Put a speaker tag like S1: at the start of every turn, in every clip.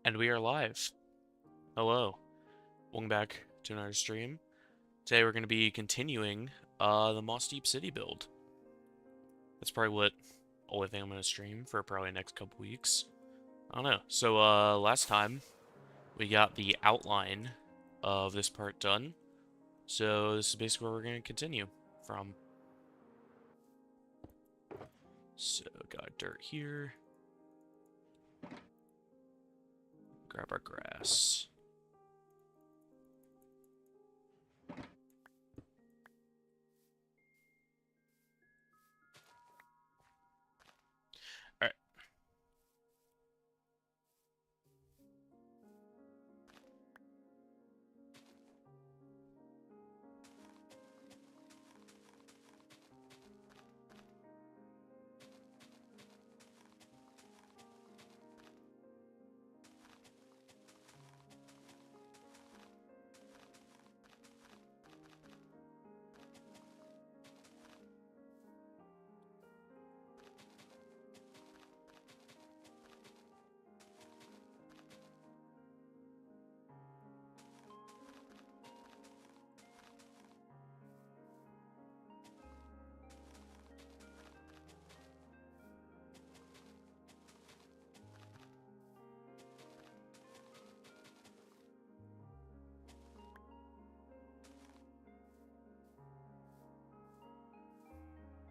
S1: And we are live. Hello. Welcome back to another stream. Today we're going to be continuing the Mossdeep City build. That's probably what only thing I'm going to stream for probably the next couple weeks. I don't know. So last time we got the outline of this part done. So this is basically where we're going to continue from. So got dirt here. Grab our grass. Alright.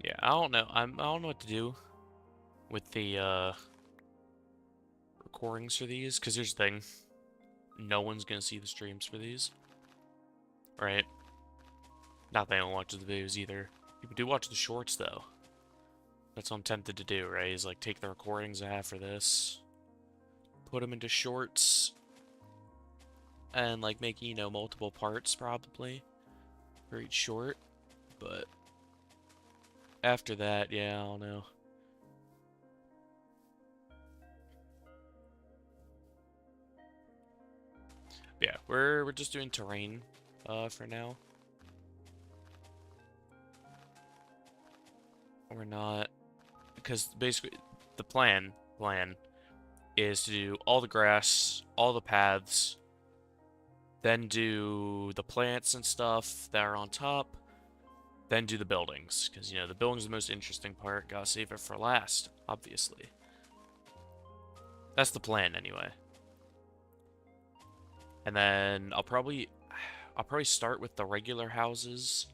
S1: Yeah, I don't know. I don't know what to do with the recordings for these, because here's the thing. No one's gonna see the streams for these. Right? Not that anyone watches the videos either. People do watch the shorts, though. That's what I'm tempted to do, right? Is like take the recordings I have for this, put them into shorts, and like make, you know, multiple parts probably for each short. But after that, yeah, I don't know. Yeah, we're just doing terrain for now. We're not, because basically the plan is to do all the grass, all the paths, then do the plants and stuff that are on top, then do the buildings, because, you know, the buildings are the most interesting part. Gotta save it for last, obviously. That's the plan, anyway. And then I'll probably start with the regular houses,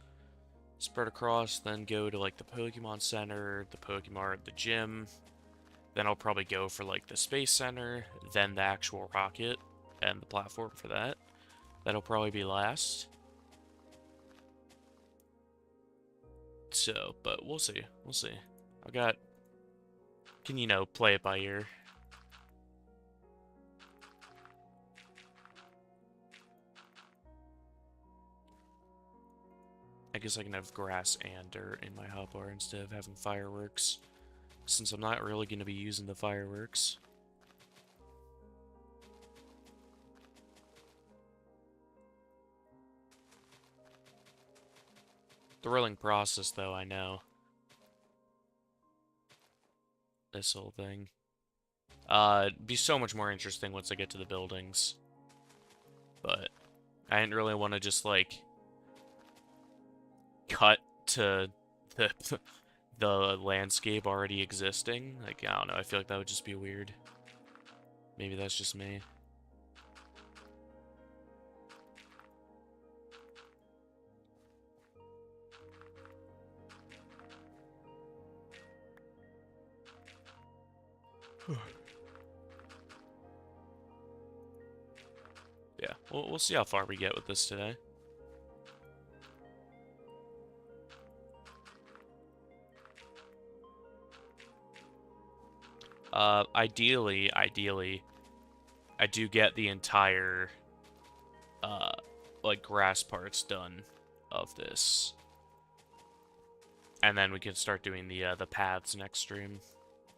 S1: spread across, then go to, like, the Pokemon Center, the Pokemart, the gym. Then I'll probably go for, like, the Space Center, then the actual rocket, and the platform for that. That'll probably be last. So, but we'll see. We'll see. Can, you know, play it by ear. I guess I can have grass and dirt in my hotbar instead of having fireworks, since I'm not really going to be using the fireworks. Thrilling process, though, I know. This whole thing. It'd be so much more interesting once I get to the buildings. But I didn't really want to just, like, cut to the the landscape already existing. Like, I don't know, I feel like that would just be weird. Maybe that's just me. Yeah, we'll see how far we get with this today. Ideally, I do get the entire, like, grass parts done of this. And then we can start doing the paths next stream.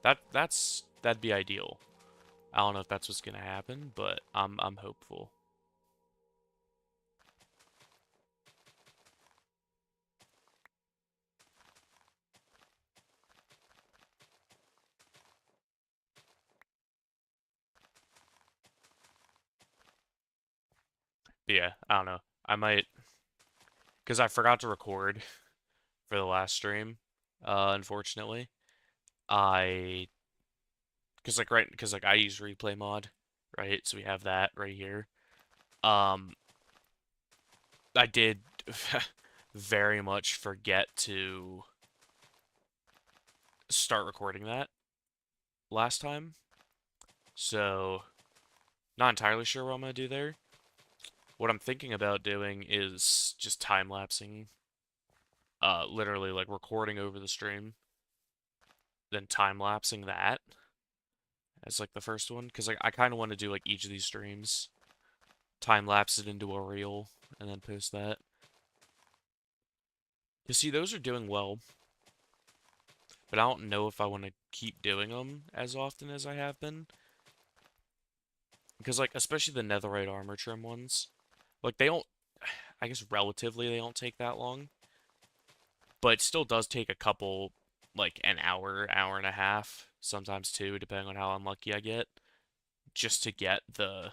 S1: That'd be ideal. I don't know if that's what's gonna happen, but I'm hopeful. But yeah, I don't know. I might, because I forgot to record for the last stream, unfortunately. I, because like I use replay mod, right? So we have that right here. Um, I did very much forget to start recording that last time. So, not entirely sure what I'm gonna do there. What I'm thinking about doing is just time lapsing, literally like recording over the stream, then time lapsing that as like the first one, because I kind of want to do like each of these streams, time lapse it into a reel, and then post that. You see, those are doing well, but I don't know if I want to keep doing them as often as I have been, because like especially the netherite armor trim ones, like they don't, I guess relatively they don't take that long, but it still does take a couple, like an hour, hour and a half, sometimes two, depending on how unlucky I get, just to get the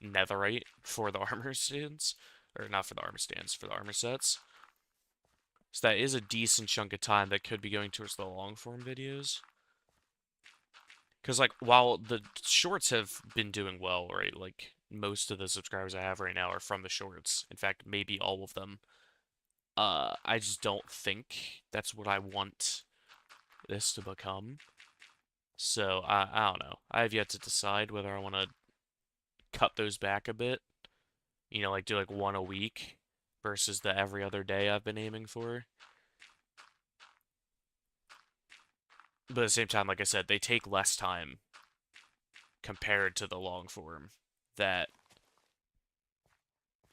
S1: netherite for the armor stands, or not for the armor stands, for the armor sets. So that is a decent chunk of time that could be going towards the long form videos. Because like while the shorts have been doing well, right? Like most of the subscribers I have right now are from the shorts. In fact, maybe all of them. I just don't think that's what I want this to become. So I don't know. I have yet to decide whether I want to cut those back a bit. You know, like do like one a week versus the every other day I've been aiming for. But at the same time, like I said, they take less time compared to the long form. That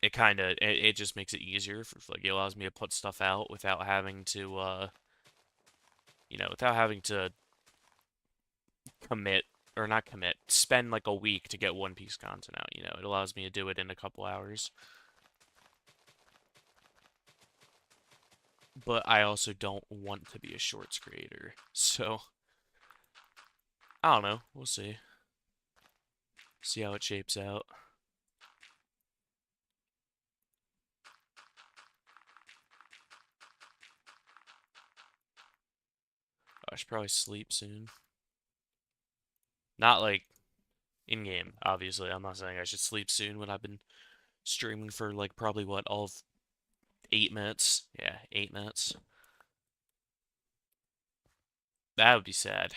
S1: it just makes it easier for, like it allows me to put stuff out without having to without having to commit or not commit, spend like a week to get One Piece content out, It allows me to do it in a couple hours. But I also don't want to be a shorts creator. So, I don't know. We'll see. See how it shapes out. I should probably sleep soon. Not like in game, obviously. I'm not saying I should sleep soon when I've been streaming for like probably what, all of 8 minutes? Yeah, 8 minutes. That would be sad.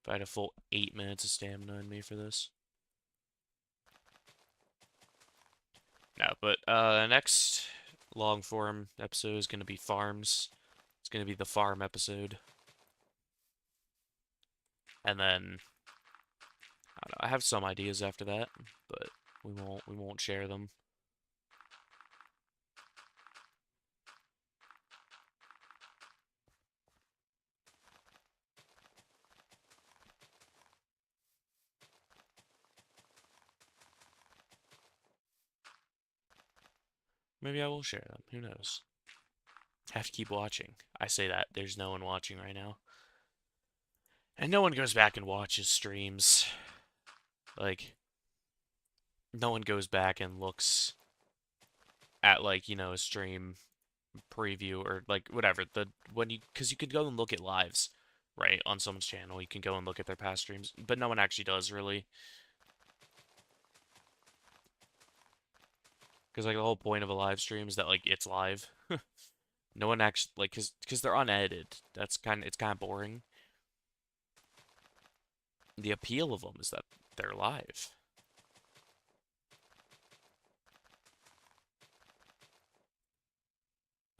S1: If I had a full 8 minutes of stamina in me for this. No, but next long form episode is gonna be farms. It's gonna be the farm episode. And then I don't know, I have some ideas after that, but we won't share them. Maybe I will share them. Who knows? Have to keep watching. I say that there's no one watching right now. And no one goes back and watches streams. Like no one goes back and looks at like, a stream preview or like whatever. Because you could go and look at lives, right, on someone's channel. You can go and look at their past streams, but no one actually does really. Because like the whole point of a live stream is that like it's live. No one actually like because they're unedited. It's kind of boring. The appeal of them is that they're live.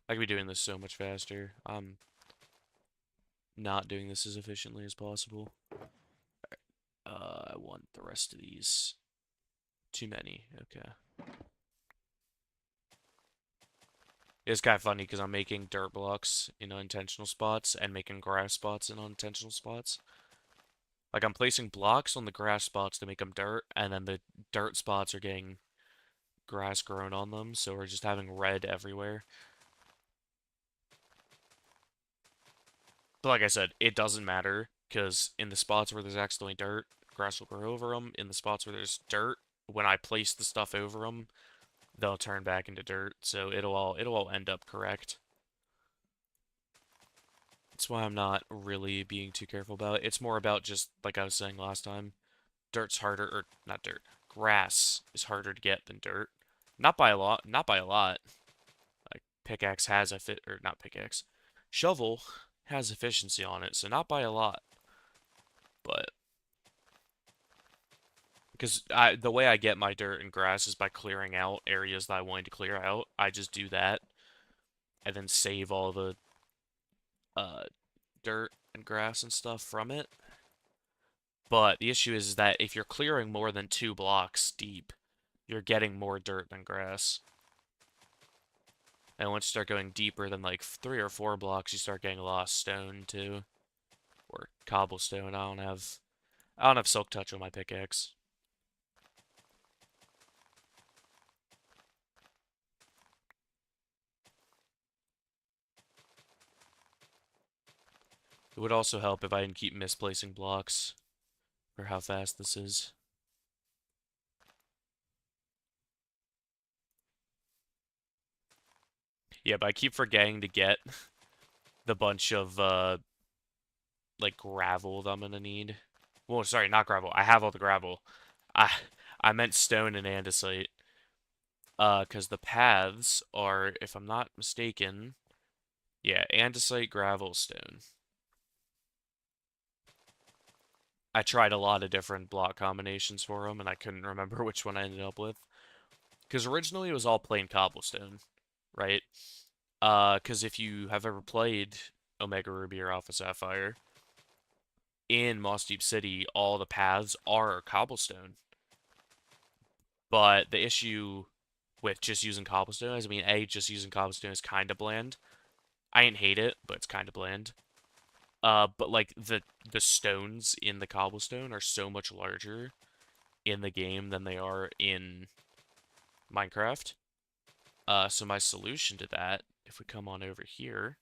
S1: I could be doing this so much faster. I'm not doing this as efficiently as possible. I want the rest of these. Too many. Okay. It's kind of funny because I'm making dirt blocks in unintentional spots and making grass spots in unintentional spots. Like I'm placing blocks on the grass spots to make them dirt, and then the dirt spots are getting grass grown on them, so we're just having red everywhere. But like I said, it doesn't matter because in the spots where there's accidentally dirt, grass will grow over them. In the spots where there's dirt, when I place the stuff over them, they'll turn back into dirt. So it'll all end up correct. That's why I'm not really being too careful about it. It's more about just like I was saying last time. Dirt's harder, or not dirt. Grass is harder to get than dirt. Not by a lot. Not by a lot. Like pickaxe has a fit, or not pickaxe. Shovel has efficiency on it, so not by a lot. But because the way I get my dirt and grass is by clearing out areas that I wanted to clear out. I just do that and then save all the uh, dirt and grass and stuff from it. But the issue is that if you're clearing more than 2 blocks deep, you're getting more dirt than grass. And once you start going deeper than like 3 or 4 blocks, you start getting a lot of stone too, or cobblestone. I don't have silk touch on my pickaxe. It would also help if I didn't keep misplacing blocks for how fast this is. Yeah, but I keep forgetting to get the bunch of like gravel that I'm gonna need. Well, sorry, not gravel. I have all the gravel. I I meant stone and andesite. Because the paths are, if I'm not mistaken, yeah, andesite, gravel, stone. I tried a lot of different block combinations for them, and I couldn't remember which one I ended up with. Because originally it was all plain cobblestone, right? Because if you have ever played Omega Ruby or Alpha Sapphire, in Mossdeep City, all the paths are cobblestone. But the issue with just using cobblestone is, I mean, A, just using cobblestone is kind of bland. I ain't hate it, but it's kind of bland. But like the stones in the cobblestone are so much larger in the game than they are in Minecraft. So my solution to that, if we come on over here,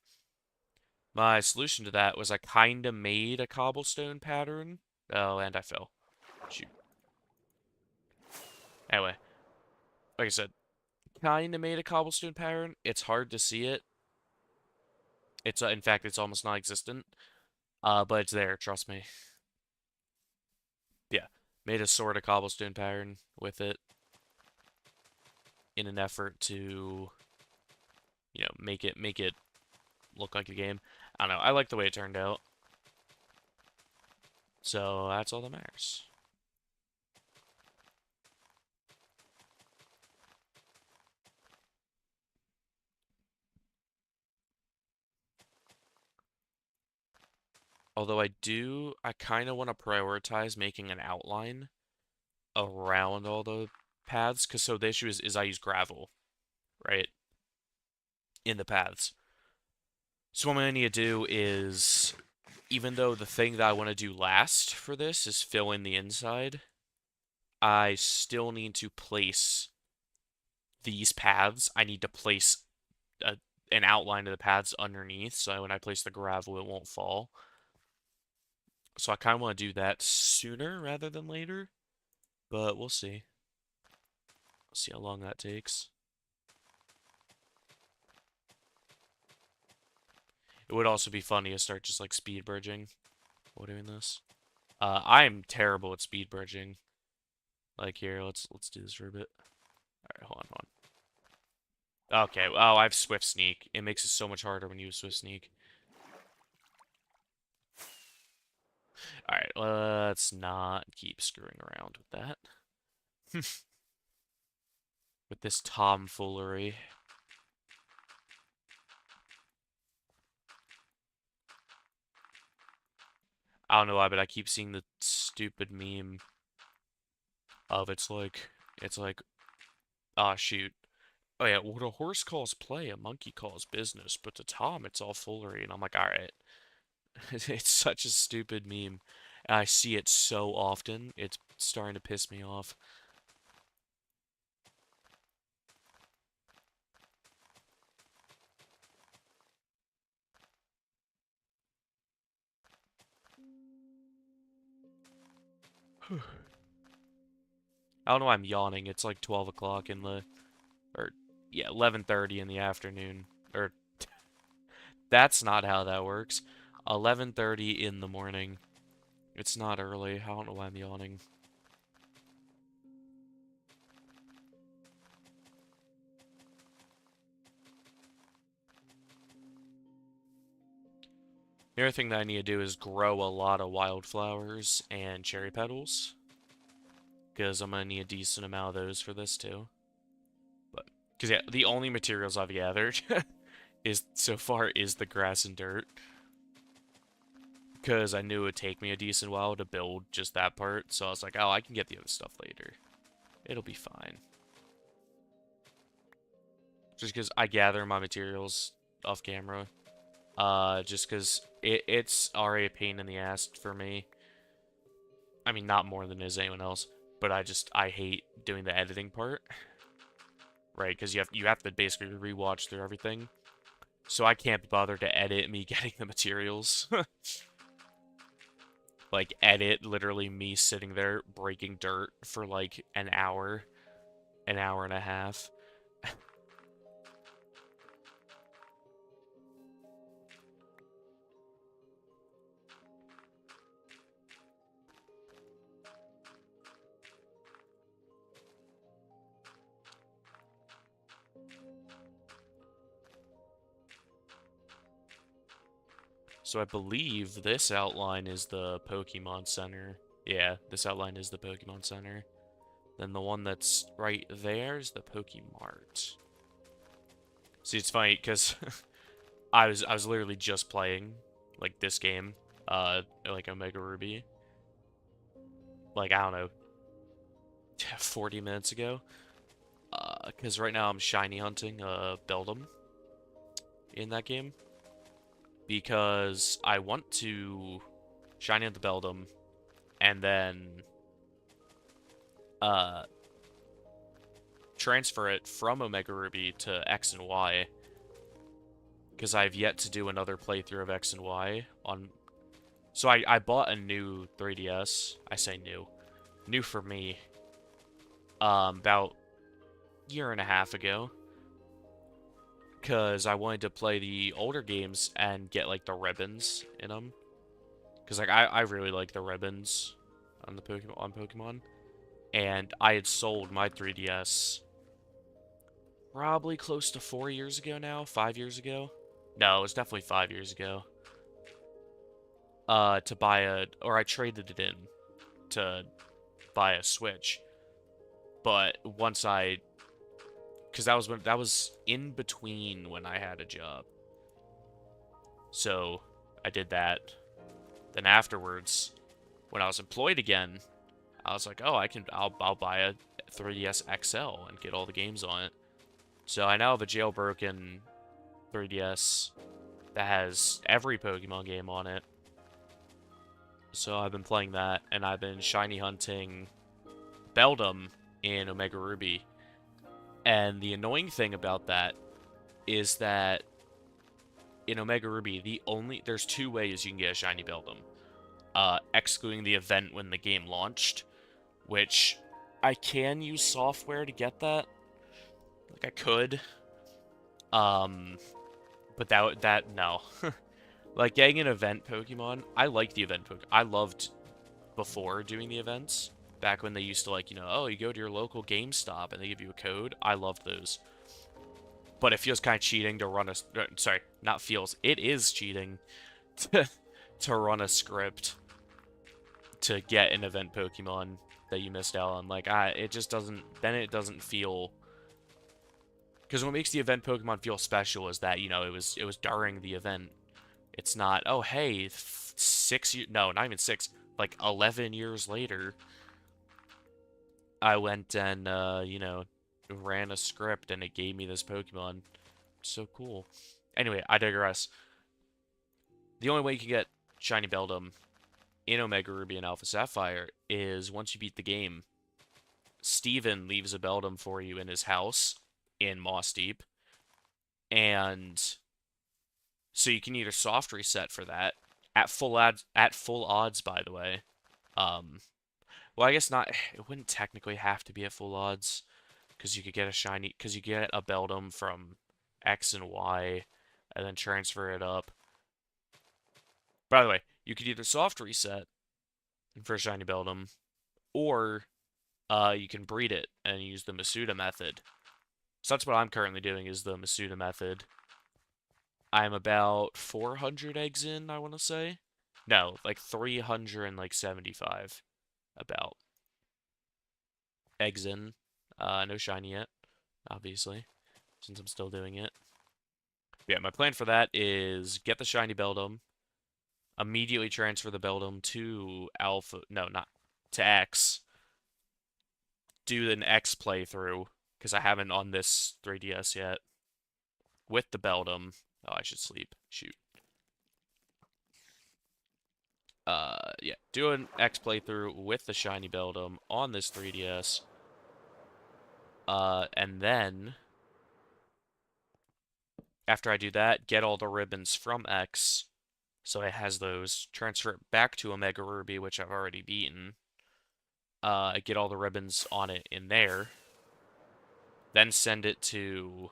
S1: my solution to that was I kind of made a cobblestone pattern. Oh, and I fell. Shoot. Anyway, like I said, kind of made a cobblestone pattern. It's hard to see it. It's in fact, it's almost non-existent. But it's there. Trust me. Yeah, made a sort of cobblestone pattern with it in an effort to, make it look like a game. I don't know. I like the way it turned out. So that's all that matters. Although I kind of want to prioritize making an outline around all the paths, because so the issue is I use gravel, right, in the paths. So what I'm going to need to do is, even though the thing that I want to do last for this is fill in the inside, I still need to place these paths. I need to place a, an outline of the paths underneath, so when I place the gravel, it won't fall. So I kind of want to do that sooner rather than later, but we'll see. We'll see how long that takes. It would also be funny to start just like speed bridging while doing this. I'm terrible at speed bridging. Like here, let's do this for a bit. All right, hold on. Okay, oh, I have Swift Sneak. It makes it so much harder when you use Swift Sneak. Alright, let's not keep screwing around with that. With this tomfoolery. I don't know why, but I keep seeing the stupid meme of it's like, ah, shoot. Oh yeah, what a horse calls play, a monkey calls business, but to Tom, it's all foolery. And I'm like, alright. It's such a stupid meme. And I see it so often, it's starting to piss me off. I don't know why I'm yawning. It's like 12 o'clock in the, or yeah, 11:30 in the afternoon. Or that's not how that works. 11:30 in the morning. It's not early. I don't know why I'm yawning. The other thing that I need to do is grow a lot of wildflowers and cherry petals. Because I'm going to need a decent amount of those for this too. But, because yeah, the only materials I've gathered is so far is the grass and dirt. Because I knew it would take me a decent while to build just that part. So I was like, oh, I can get the other stuff later. It'll be fine. Just because I gather my materials off camera. Just because it's already a pain in the ass for me. I mean, not more than it is anyone else. But I hate doing the editing part. Right, because you have to basically rewatch through everything. So I can't be bothered to edit me getting the materials. Like, edit literally me sitting there breaking dirt for like an hour and a half. So I believe this outline is the Pokemon Center. Yeah, this outline is the Pokemon Center. Then the one that's right there is the Pokemart. See, it's funny because I was literally just playing like this game, like Omega Ruby, like I don't know, 40 minutes ago. Because right now I'm shiny hunting Beldum in that game because I want to shiny hunt the Beldum and then uh transfer it from Omega Ruby to X and Y because I've yet to do another playthrough of X and Y on. So I bought a new 3DS. I say new for me. About a year and a half ago, because I wanted to play the older games and get like the ribbons in them. Because like I really like the ribbons on the Pokemon, and I had sold my 3DS probably close to 4 years ago now, 5 years ago. No, it was definitely 5 years ago. To buy or I traded it in to buy a Switch. But once because that was in between when I had a job. So I did that. Then afterwards, when I was employed again, I was like, oh, I'll buy a 3DS XL and get all the games on it. So I now have a jailbroken 3DS that has every Pokemon game on it. So I've been playing that, and I've been shiny hunting Beldum in Omega Ruby. And the annoying thing about that is that in Omega Ruby, there's two ways you can get a shiny Beldum. Excluding the event when the game launched, which I can use software to get that. Like I could. But no. Like getting an event Pokemon, I like the event Pokemon. I loved before doing the events. Back when they used to like, oh, you go to your local GameStop and they give you a code. I loved those. But it feels kind of cheating to run a... Sorry, not feels. It is cheating to run a script to get an event Pokemon that you missed out on. Like, it just doesn't... Then it doesn't feel... Because what makes the event Pokemon feel special is that, it was during the event. It's not, oh, hey, 6 years... No, not even 6. Like, 11 years later, I went and, ran a script and it gave me this Pokemon. So cool. Anyway, I digress. The only way you can get Shiny Beldum in Omega Ruby and Alpha Sapphire is once you beat the game, Steven leaves a Beldum for you in his house in Mossdeep. And so you can either soft reset for that at full odds, by the way. Well, I guess not. It wouldn't technically have to be at full odds, because you could get a shiny, because you get a Beldum from X and Y, and then transfer it up. By the way, you could either soft reset for a shiny Beldum, or you can breed it and use the Masuda method. So that's what I'm currently doing, is the Masuda method. I'm about 400 eggs in, I want to say. No, like 375 about eggs in. No shiny yet, obviously, since I'm still doing it. But yeah, my plan for that is get the shiny Beldum, immediately transfer the Beldum to Alpha, no, not to X, do an X playthrough, because I haven't on this 3DS yet, with the Beldum. Oh, I should sleep. Shoot. Yeah, do an X playthrough with the shiny Beldum on this 3DS. And then, after I do that, get all the ribbons from X, so it has those, transfer it back to Omega Ruby, which I've already beaten, get all the ribbons on it in there, then send it to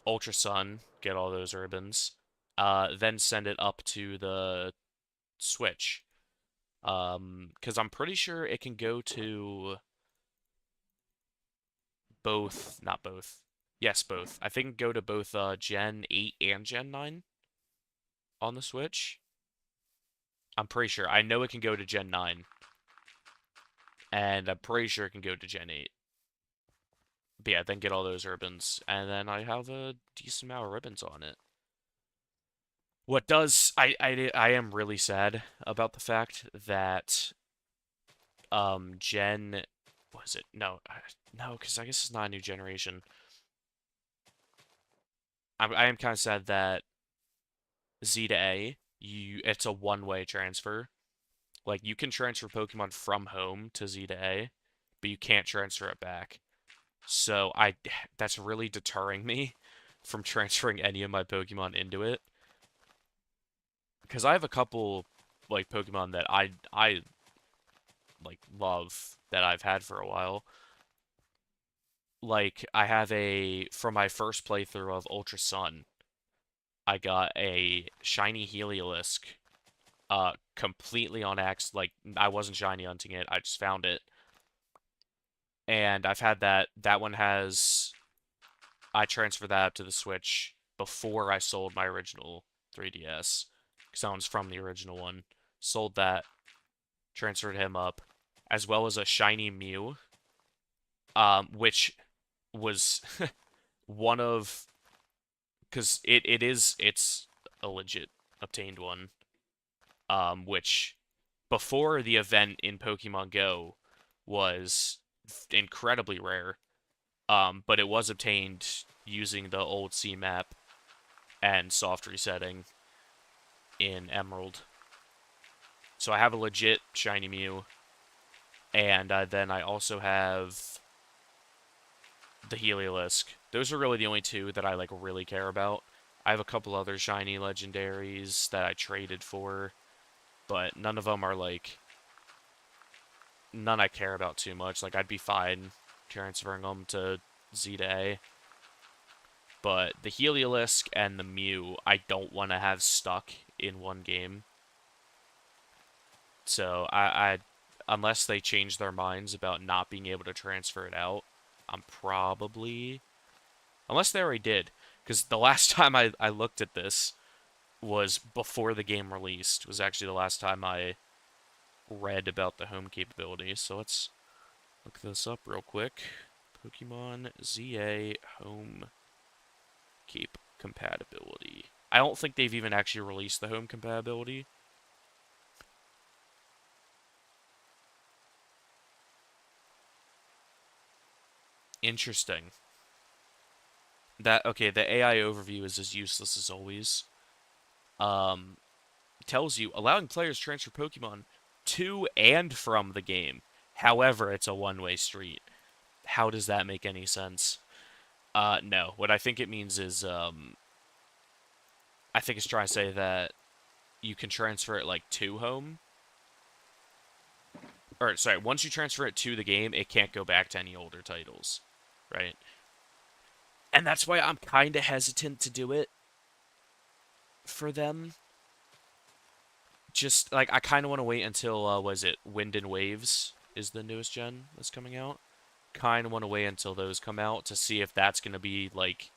S1: Ultra Sun, get all those ribbons, then send it up to the Switch, because I'm pretty sure it can go to both, not both, yes, both. I think it can go to both Gen 8 and Gen 9 on the Switch. I'm pretty sure. I know it can go to Gen 9, and I'm pretty sure it can go to Gen 8. But yeah, then get all those ribbons, and then I have a decent amount of ribbons on it. What does I am really sad about the fact that Gen, was it? No, no, because I guess it's not a new generation. I am kind of sad that Z to A, it's a one-way transfer. Like, you can transfer Pokemon from home to Z to A, but you can't transfer it back. So that's really deterring me from transferring any of my Pokemon into it. Because I have a couple like Pokemon that I like love that I've had for a while. Like I have from my first playthrough of Ultra Sun, I got a shiny Heliolisk completely on X. Like, I wasn't shiny hunting it, I just found it. And I've had that one has, I transferred that up to the Switch before I sold my original 3DS, because that one's from the original one. Sold that, transferred him up, as well as a shiny Mew, which was one of, because it's a legit obtained one, which before the event in Pokemon Go was incredibly rare, but it was obtained using the old C map and soft resetting in Emerald. So I have a legit shiny Mew, and then I also have the Heliolisk. Those are really the only two that I like really care about. I have a couple other shiny legendaries that I traded for, but none of them are like, none I care about too much. Like, I'd be fine transferring them to Z to A. But the Heliolisk and the Mew, I don't want to have stuck in one game. So unless they change their minds about not being able to transfer it out, I'm probably, unless they already did, because the last time I looked at this was before the game released. Was actually the last time I read about the home capabilities. So let's look this up real quick. Pokemon ZA home cape compatibility. I don't think they've even actually released the home compatibility. Interesting. Okay, the AI overview is as useless as always. Um, Tells you allowing players to transfer Pokemon to and from the game. However, it's a one-way street. How does that make any sense? No. What I think it means is, I think it's trying to say that you can transfer it, like, to home. or sorry, once you transfer it to the game, it can't go back to any older titles, right? And that's why I'm kind of hesitant to do it for them. Just like I kind of want to wait until was it Wind and Waves is the newest gen that's coming out. Kind of want to wait until those come out to see if that's going to be like,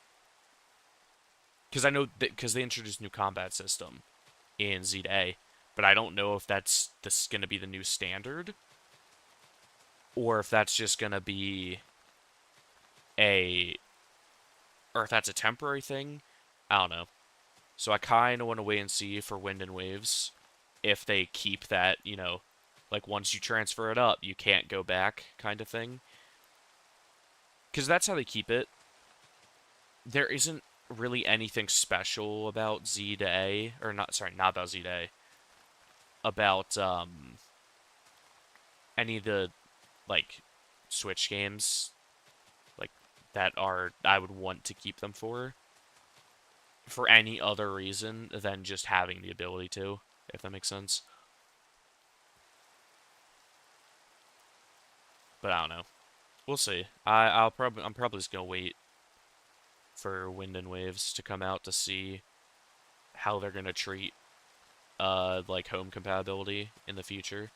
S1: because I know because they introduced new combat system in Z to A, but I don't know if that's this going to be the new standard or if that's just going to be a or if that's a temporary thing. I don't know. So I kind of want to wait and see for Wind and Waves if they keep that, like once you transfer it up, you can't go back kind of thing. Because that's how they keep it. There isn't really anything special about Z to A, or not, sorry, not about Z to A, about any of the, like, Switch games, like, that are, I would want to keep them for any other reason than just having the ability to, if that makes sense. But I don't know. We'll see. I'm probably just gonna wait for Wind and Waves to come out to see how they're gonna treat like home compatibility in the future.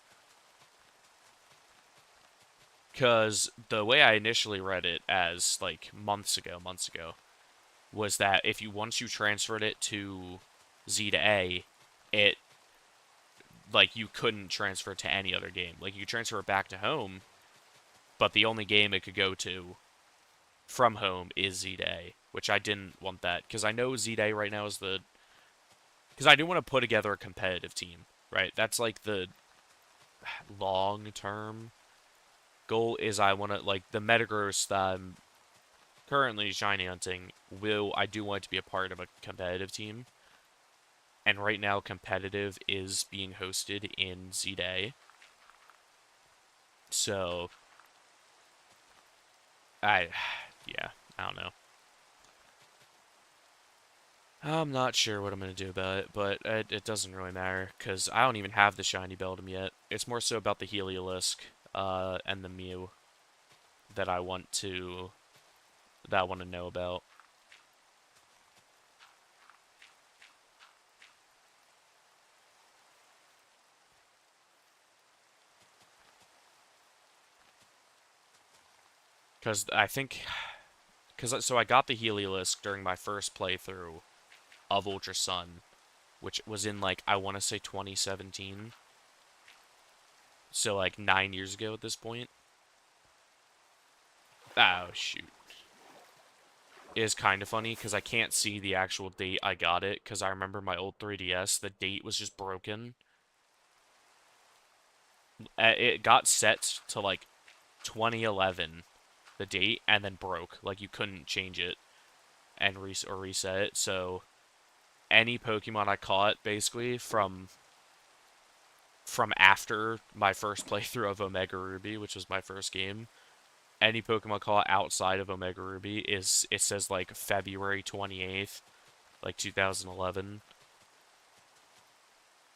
S1: Cause the way I initially read it as like months ago, was that if you once you transferred it to Z to A, it like you couldn't transfer it to any other game. Like you transfer it back to home, but the only game it could go to from home is Z to A, which I didn't want that because I know Z to A right now is the because I do want to put together a competitive team, right? That's like the long term goal is I want to like the Metagross that I'm currently shiny hunting will I do want it to be a part of a competitive team. And right now competitive is being hosted in Z to A. So I yeah, I don't know. I'm not sure what I'm going to do about it, but it doesn't really matter, because I don't even have the shiny Beldum yet. It's more so about the Heliolisk, and the Mew that I want to, know about. Because I think, so I got the Heliolisk during my first playthrough of Ultra Sun, which was in, like, I want to say 2017. So, like, 9 years ago at this point. Oh, shoot. It is kind of funny because I can't see the actual date I got it because I remember my old 3DS, the date was just broken. It got set to like 2011, the date, and then broke. Like you couldn't change it and reset it. So any Pokemon I caught basically from after my first playthrough of Omega Ruby, which was my first game, any Pokemon caught outside of Omega Ruby is it says like February 28th, like 2011.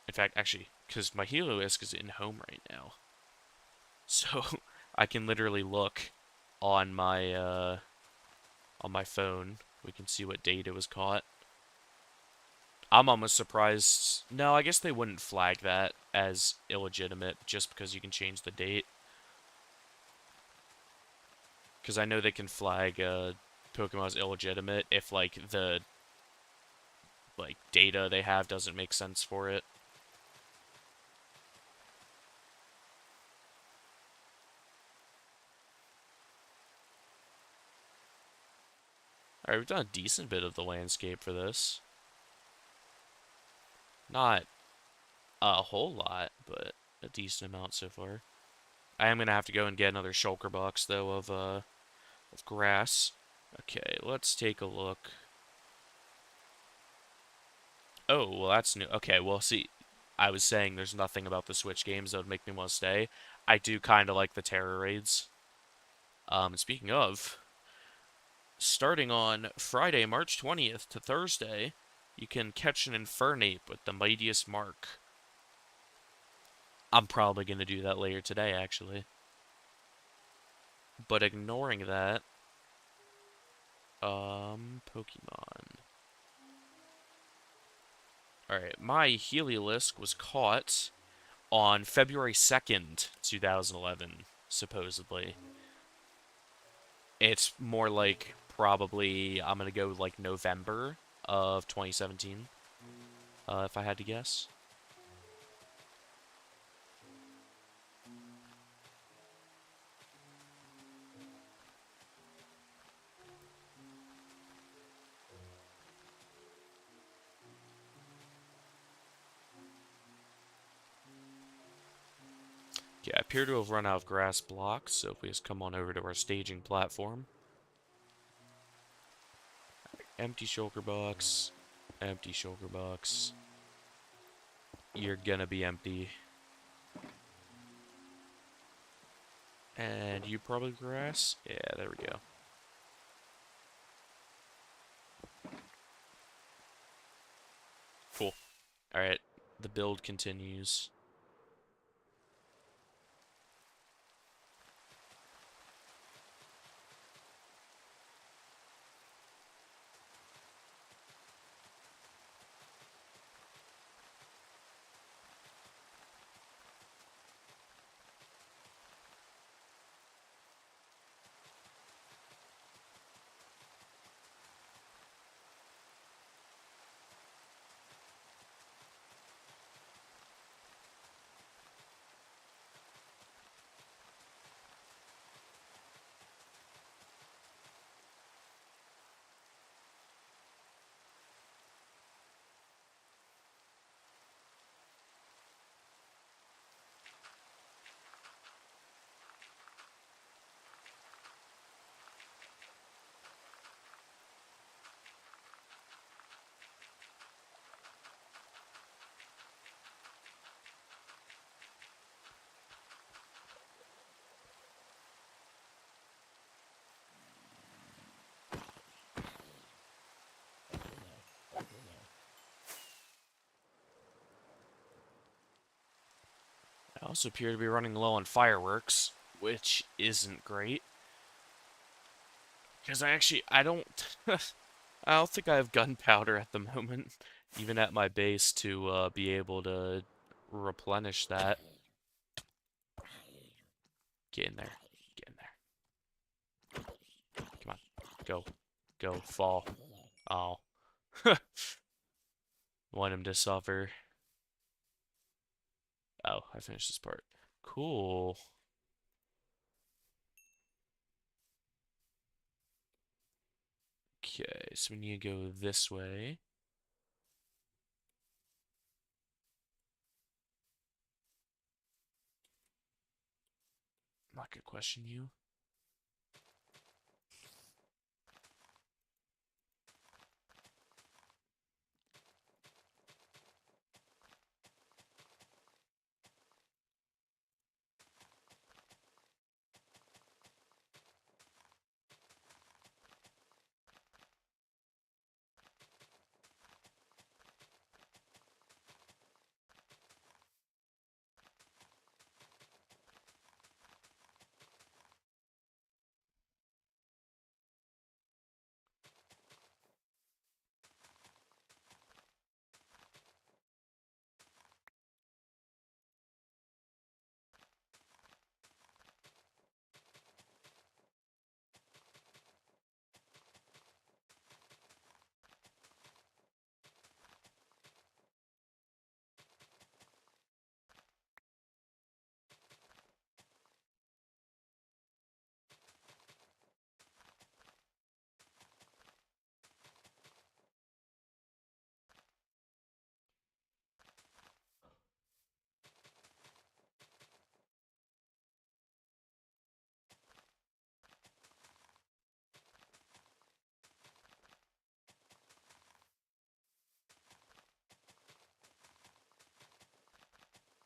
S1: In fact, actually, because my Heliolisk is in home right now, so I can literally look on my phone. We can see what date it was caught. I'm almost surprised. No, I guess they wouldn't flag that as illegitimate just because you can change the date. Because I know they can flag Pokemon as illegitimate if like the data they have doesn't make sense for it. Alright, we've done a decent bit of the landscape for this. Not a whole lot, but a decent amount so far. I am gonna have to go and get another shulker box though of grass. Okay, let's take a look. Oh, well that's new. Okay, well see, I was saying there's nothing about the Switch games that would make me want to stay. I do kind of like the Terror Raids. Speaking of, starting on Friday, March 20th to Thursday, you can catch an Infernape with the Mightiest Mark. I'm probably going to do that later today, actually. But ignoring that, Pokemon. Alright, my Heliolisk was caught on February 2nd, 2011, supposedly. It's more like probably, I'm gonna go like November of 2017, if I had to guess. Yeah, I appear to have run out of grass blocks, so if we just come on over to our staging platform. Empty shulker box, empty shulker box. You're gonna be empty. And you probably grass? Yeah, there we go. Cool. Alright, the build continues. I also appear to be running low on fireworks, which isn't great. Because I don't, I don't think I have gunpowder at the moment, even at my base, to be able to replenish that. Get in there. Get in there. Come on. Go. Go. Fall. Oh. Want him to suffer. Oh, I finished this part. Cool. Okay, so we need to go this way. I'm not gonna question you.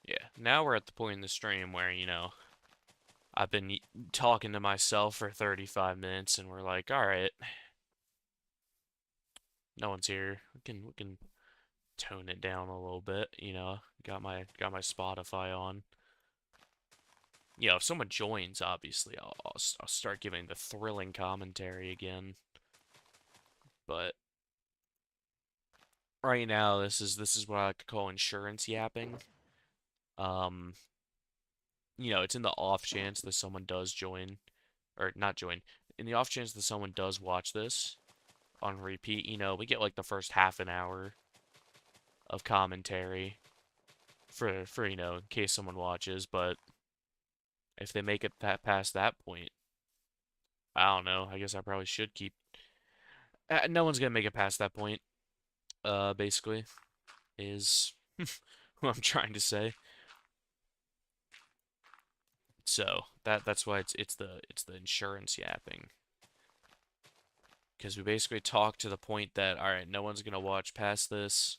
S1: Yeah, now we're at the point in the stream where, I've been talking to myself for 35 minutes and we're like, alright, no one's here. We can tone it down a little bit, Got my Spotify on. you know, if someone joins, obviously, I'll start giving the thrilling commentary again. But right now, this is what I could call insurance yapping. Um, you know, it's in the off chance that someone does join, or not join, in the off chance that someone does watch this on repeat, you know, we get like the first half an hour of commentary for you know, in case someone watches, but if they make it past that point, I don't know. I guess I probably should keep. No one's gonna make it past that point. Basically, is what I'm trying to say. So that's why it's the insurance yapping. Because we basically talk to the point that, all right, no one's gonna watch past this,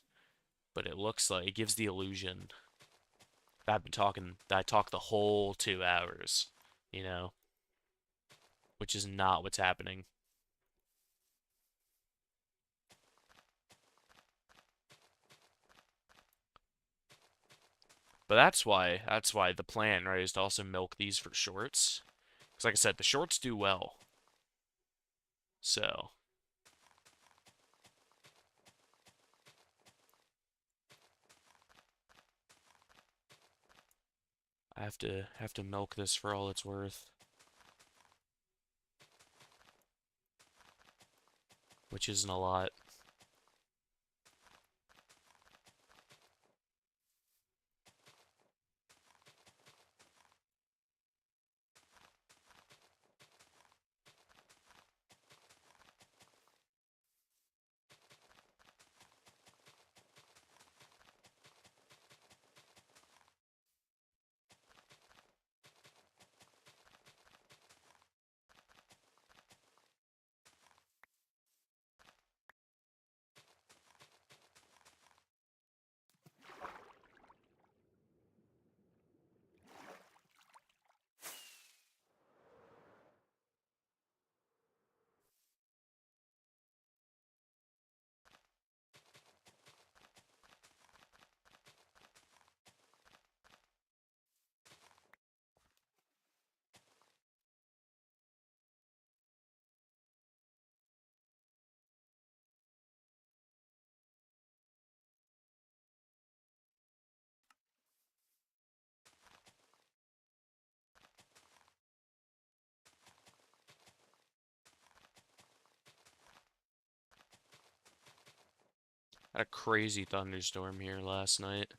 S1: but it looks like it gives the illusion that I've been talking, that I talk the whole 2 hours, you know, which is not what's happening. But that's why the plan, right, is to also milk these for shorts. Because like I said, the shorts do well. So I have to milk this for all it's worth, which isn't a lot. Had a crazy thunderstorm here last night.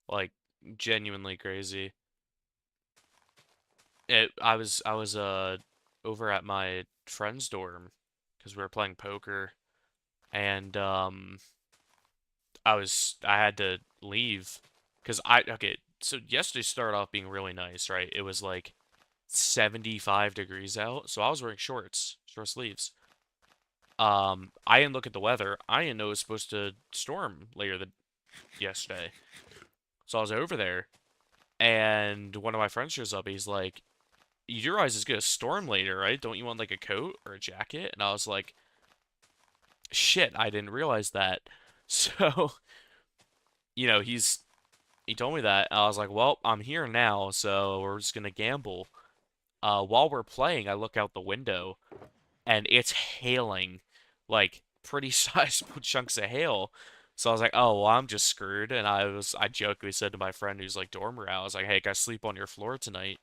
S1: Like genuinely crazy. I was over at my friend's dorm because we were playing poker, and I had to leave because okay, so yesterday started off being really nice, right? It was like 75 degrees out, so I was wearing shorts, short sleeves. I didn't look at the weather. I didn't know it was supposed to storm later than yesterday. So I was over there, and one of my friends shows up. He's like, "You realize it's gonna storm later, right? Don't you want like a coat or a jacket?" And I was like, "Shit, I didn't realize that." So, you know, he told me that. And I was like, "Well, I'm here now, so we're just gonna gamble." While we're playing, I look out the window, and it's hailing, like pretty sizable chunks of hail. So I was like, "Oh, well, I'm just screwed." And I jokingly said to my friend who's like dormer out, I was like, "Hey, can I sleep on your floor tonight?"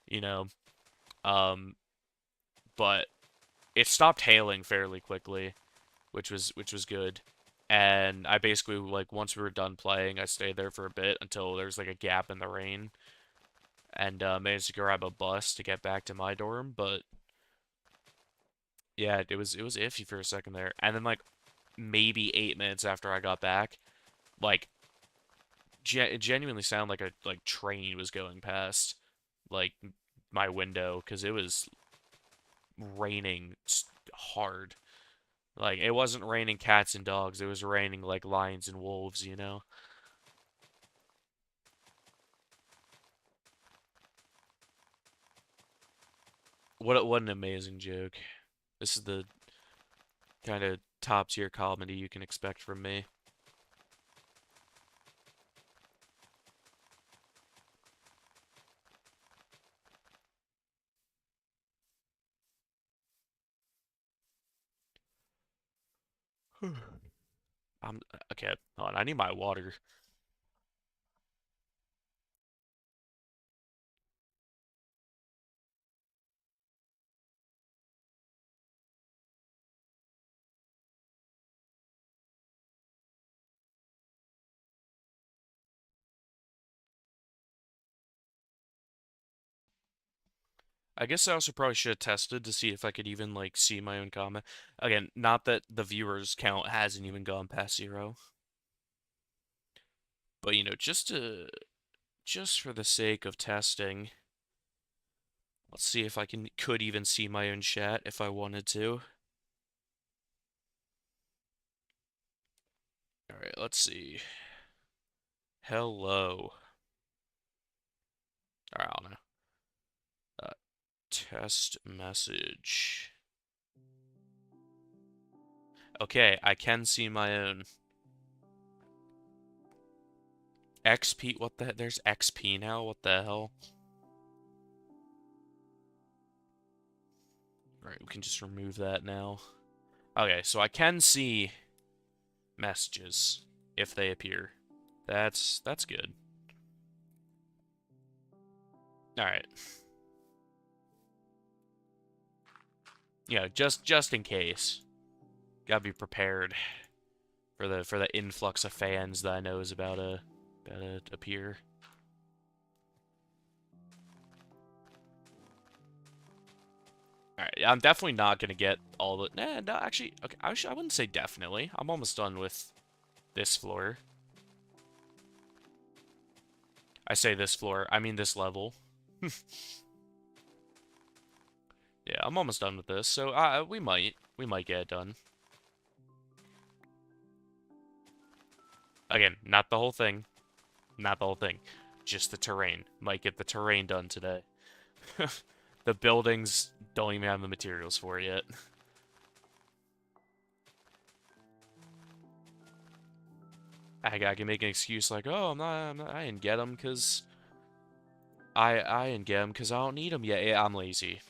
S1: You know, um, but it stopped hailing fairly quickly, which was good. And I basically like once we were done playing, I stayed there for a bit until there's like a gap in the rain, and managed to grab a bus to get back to my dorm. But yeah, it was iffy for a second there, and then like maybe 8 minutes after I got back, like it genuinely sounded like a like train was going past like my window because it was raining hard. Like it wasn't raining cats and dogs; it was raining like lions and wolves, you know. What an amazing joke. This is the kind of top tier comedy you can expect from me. Okay, hold on, I need my water. I guess I also probably should have tested to see if I could even, like, see my own comment. Again, not that the viewers count hasn't even gone past 0. But, you know, just for the sake of testing, let's see if I could even see my own chat if I wanted to. Alright, let's see. Hello. Alright, I don't know. Uh, Test message. Okay, I can see my own. XP, what the heck? There's XP now? What the hell? Alright, we can just remove that now. Okay, so I can see messages if they appear. That's good. Alright. Yeah, just in case. Gotta be prepared for the influx of fans that I know is about to appear. Alright, I'm definitely not gonna get all the... Nah, no, actually, okay, I wouldn't say definitely. I'm almost done with this floor. I say this floor, I mean this level. Yeah, I'm almost done with this, so we might get it done. Again, not the whole thing. Not the whole thing. Just the terrain. Might get the terrain done today. The buildings don't even have the materials for it yet. I can make an excuse like, oh, I didn't get them because I didn't get them because I don't need them yet. Yeah, I'm lazy.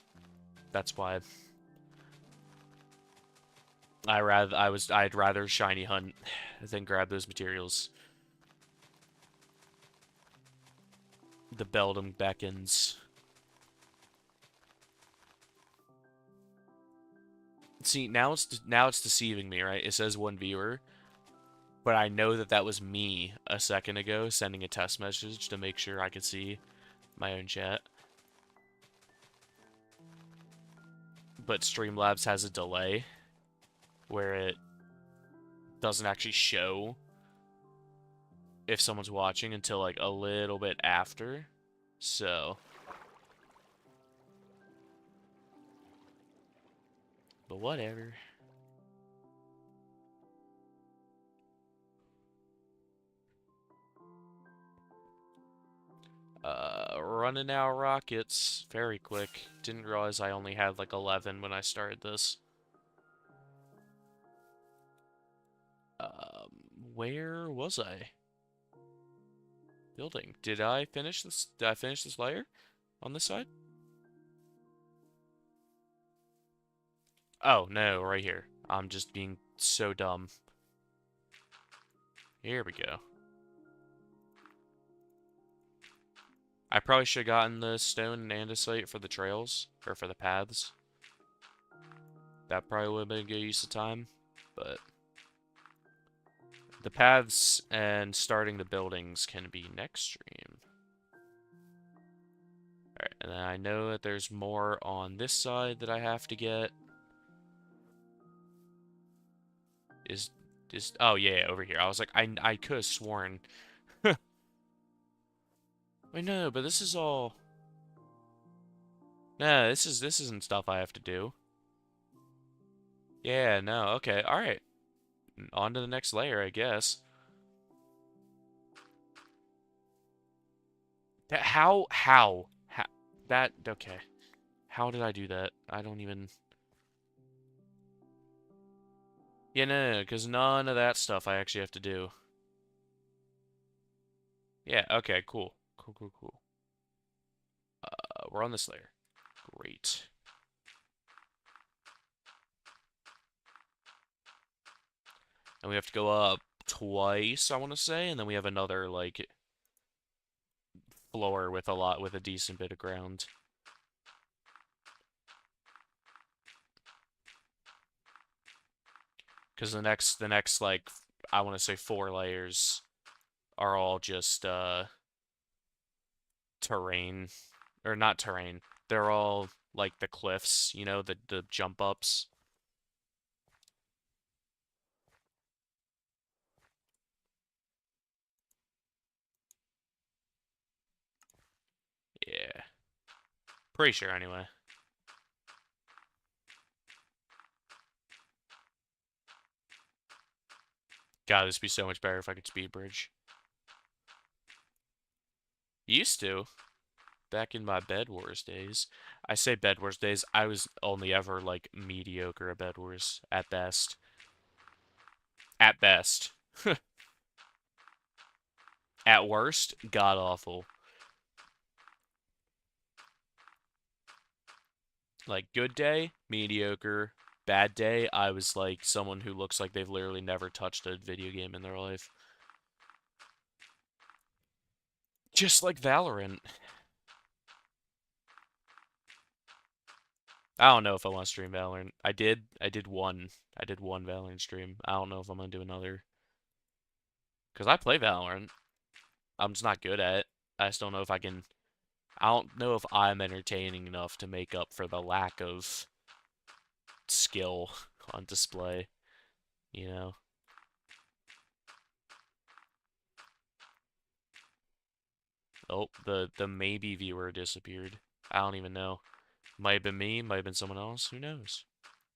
S1: That's why. I'd rather shiny hunt than grab those materials. The Beldam beckons. See, now it's deceiving me, right? It says 1 viewer, but I know that that was me a second ago sending a test message to make sure I could see my own chat. But Streamlabs has a delay where it doesn't actually show if someone's watching until like a little bit after. So, but whatever. Running out rockets very quick. Didn't realize I only had like 11 when I started this. Where was I? Building. Did I finish this? Did I finish this layer on this side? Oh, no, right here. I'm just being so dumb. Here we go. I probably should have gotten the stone and andesite for the trails, or for the paths. That probably would have been a good use of time, but the paths and starting the buildings can be next stream. Alright, and then I know that there's more on this side that I have to get. Oh yeah, over here. I was like, I could have sworn. Wait, no, but this is all... No, this isn't stuff I have to do. Yeah, no, okay, alright. On to the next layer, I guess. How? That, okay. How did I do that? I don't even... Yeah, no, because none of that stuff I actually have to do. Yeah, okay, cool. Cool. We're on this layer. Great. And we have to go up twice, I want to say, and then we have another like floor with a decent bit of ground. Because the next like I want to say 4 layers are all just terrain or not terrain. They're all like the cliffs, the jump ups. Yeah. Pretty sure anyway. God, this would be so much better if I could speed bridge. Used to, back in my Bed Wars days. I say Bed Wars days, I was only ever like mediocre at Bed Wars at best. At best. At worst, god awful. Like good day, mediocre. Bad day, I was like someone who looks like they've literally never touched a video game in their life. Just like Valorant. I don't know if I want to stream Valorant. I did one Valorant stream. I don't know if I'm gonna do another. Because I play Valorant. I'm just not good at it. I just don't know if I can. I don't know if I'm entertaining enough to make up for the lack of skill on display, you know? Oh, the maybe viewer disappeared. I don't even know. Might have been me, might have been someone else. Who knows?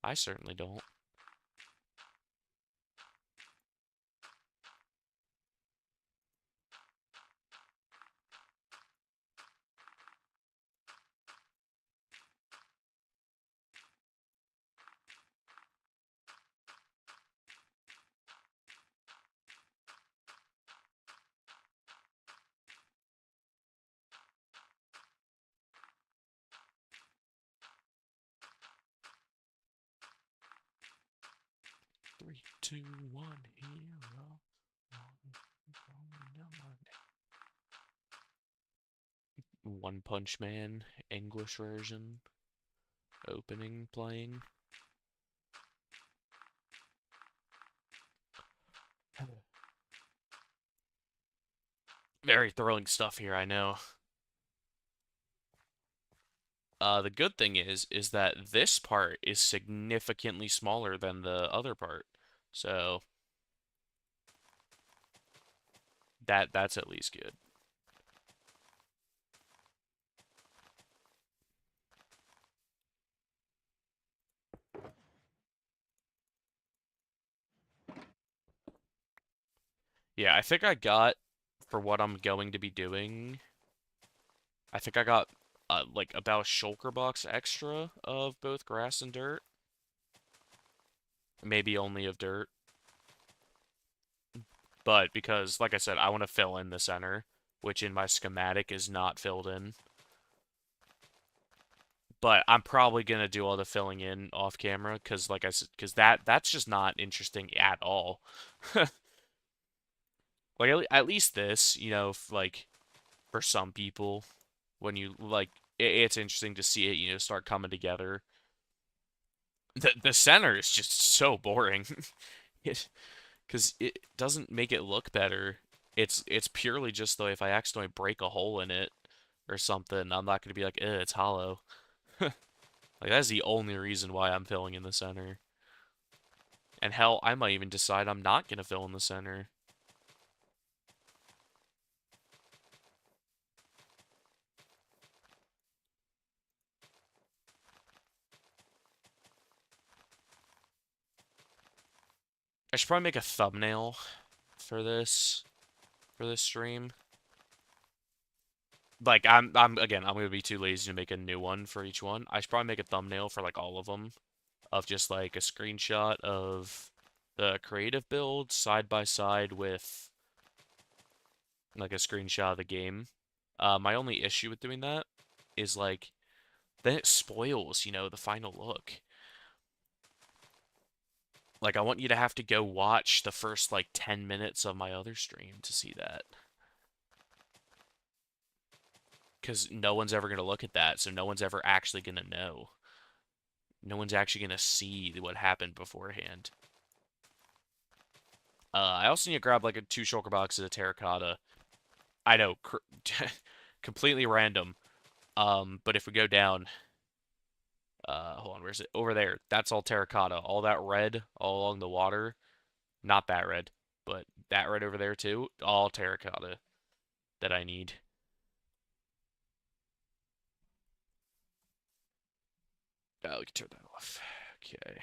S1: I certainly don't. 3, 2, 1, hero. One Punch Man, English version, opening playing. Very thrilling stuff here, I know. The good thing is that this part is significantly smaller than the other part. So that's at least good. Yeah, I think I got for what I'm going to be doing. I think I got like about a shulker box extra of both grass and dirt. Maybe only of dirt. But because, like I said, I want to fill in the center, which in my schematic is not filled in. But I'm probably gonna do all the filling in off camera because, like I said, because that's just not interesting at all. Like at least this, like for some people, when you like, it's interesting to see it, start coming together. The center is just so boring. It because it doesn't make it look better. It's purely just though if I accidentally break a hole in it or something, I'm not gonna be like, it's hollow. Like that's the only reason why I'm filling in the center. And hell, I might even decide I'm not gonna fill in the center. I should probably make a thumbnail for this stream. Like I'm gonna be too lazy to make a new one for each one. I should probably make a thumbnail for like all of them of just like a screenshot of the creative build side by side with like a screenshot of the game. My only issue with doing that is like then it spoils, the final look. Like, I want you to have to go watch the first, like, 10 minutes of my other stream to see that. Because no one's ever going to look at that, so no one's ever actually going to know. No one's actually going to see what happened beforehand. I also need to grab, like, 2 shulker boxes of terracotta. I know, completely random. But if we go down, hold on, where's it? Over there. That's all terracotta. All that red all along the water. Not that red, but that red over there too. All terracotta that I need. Oh, we can turn that off. Okay.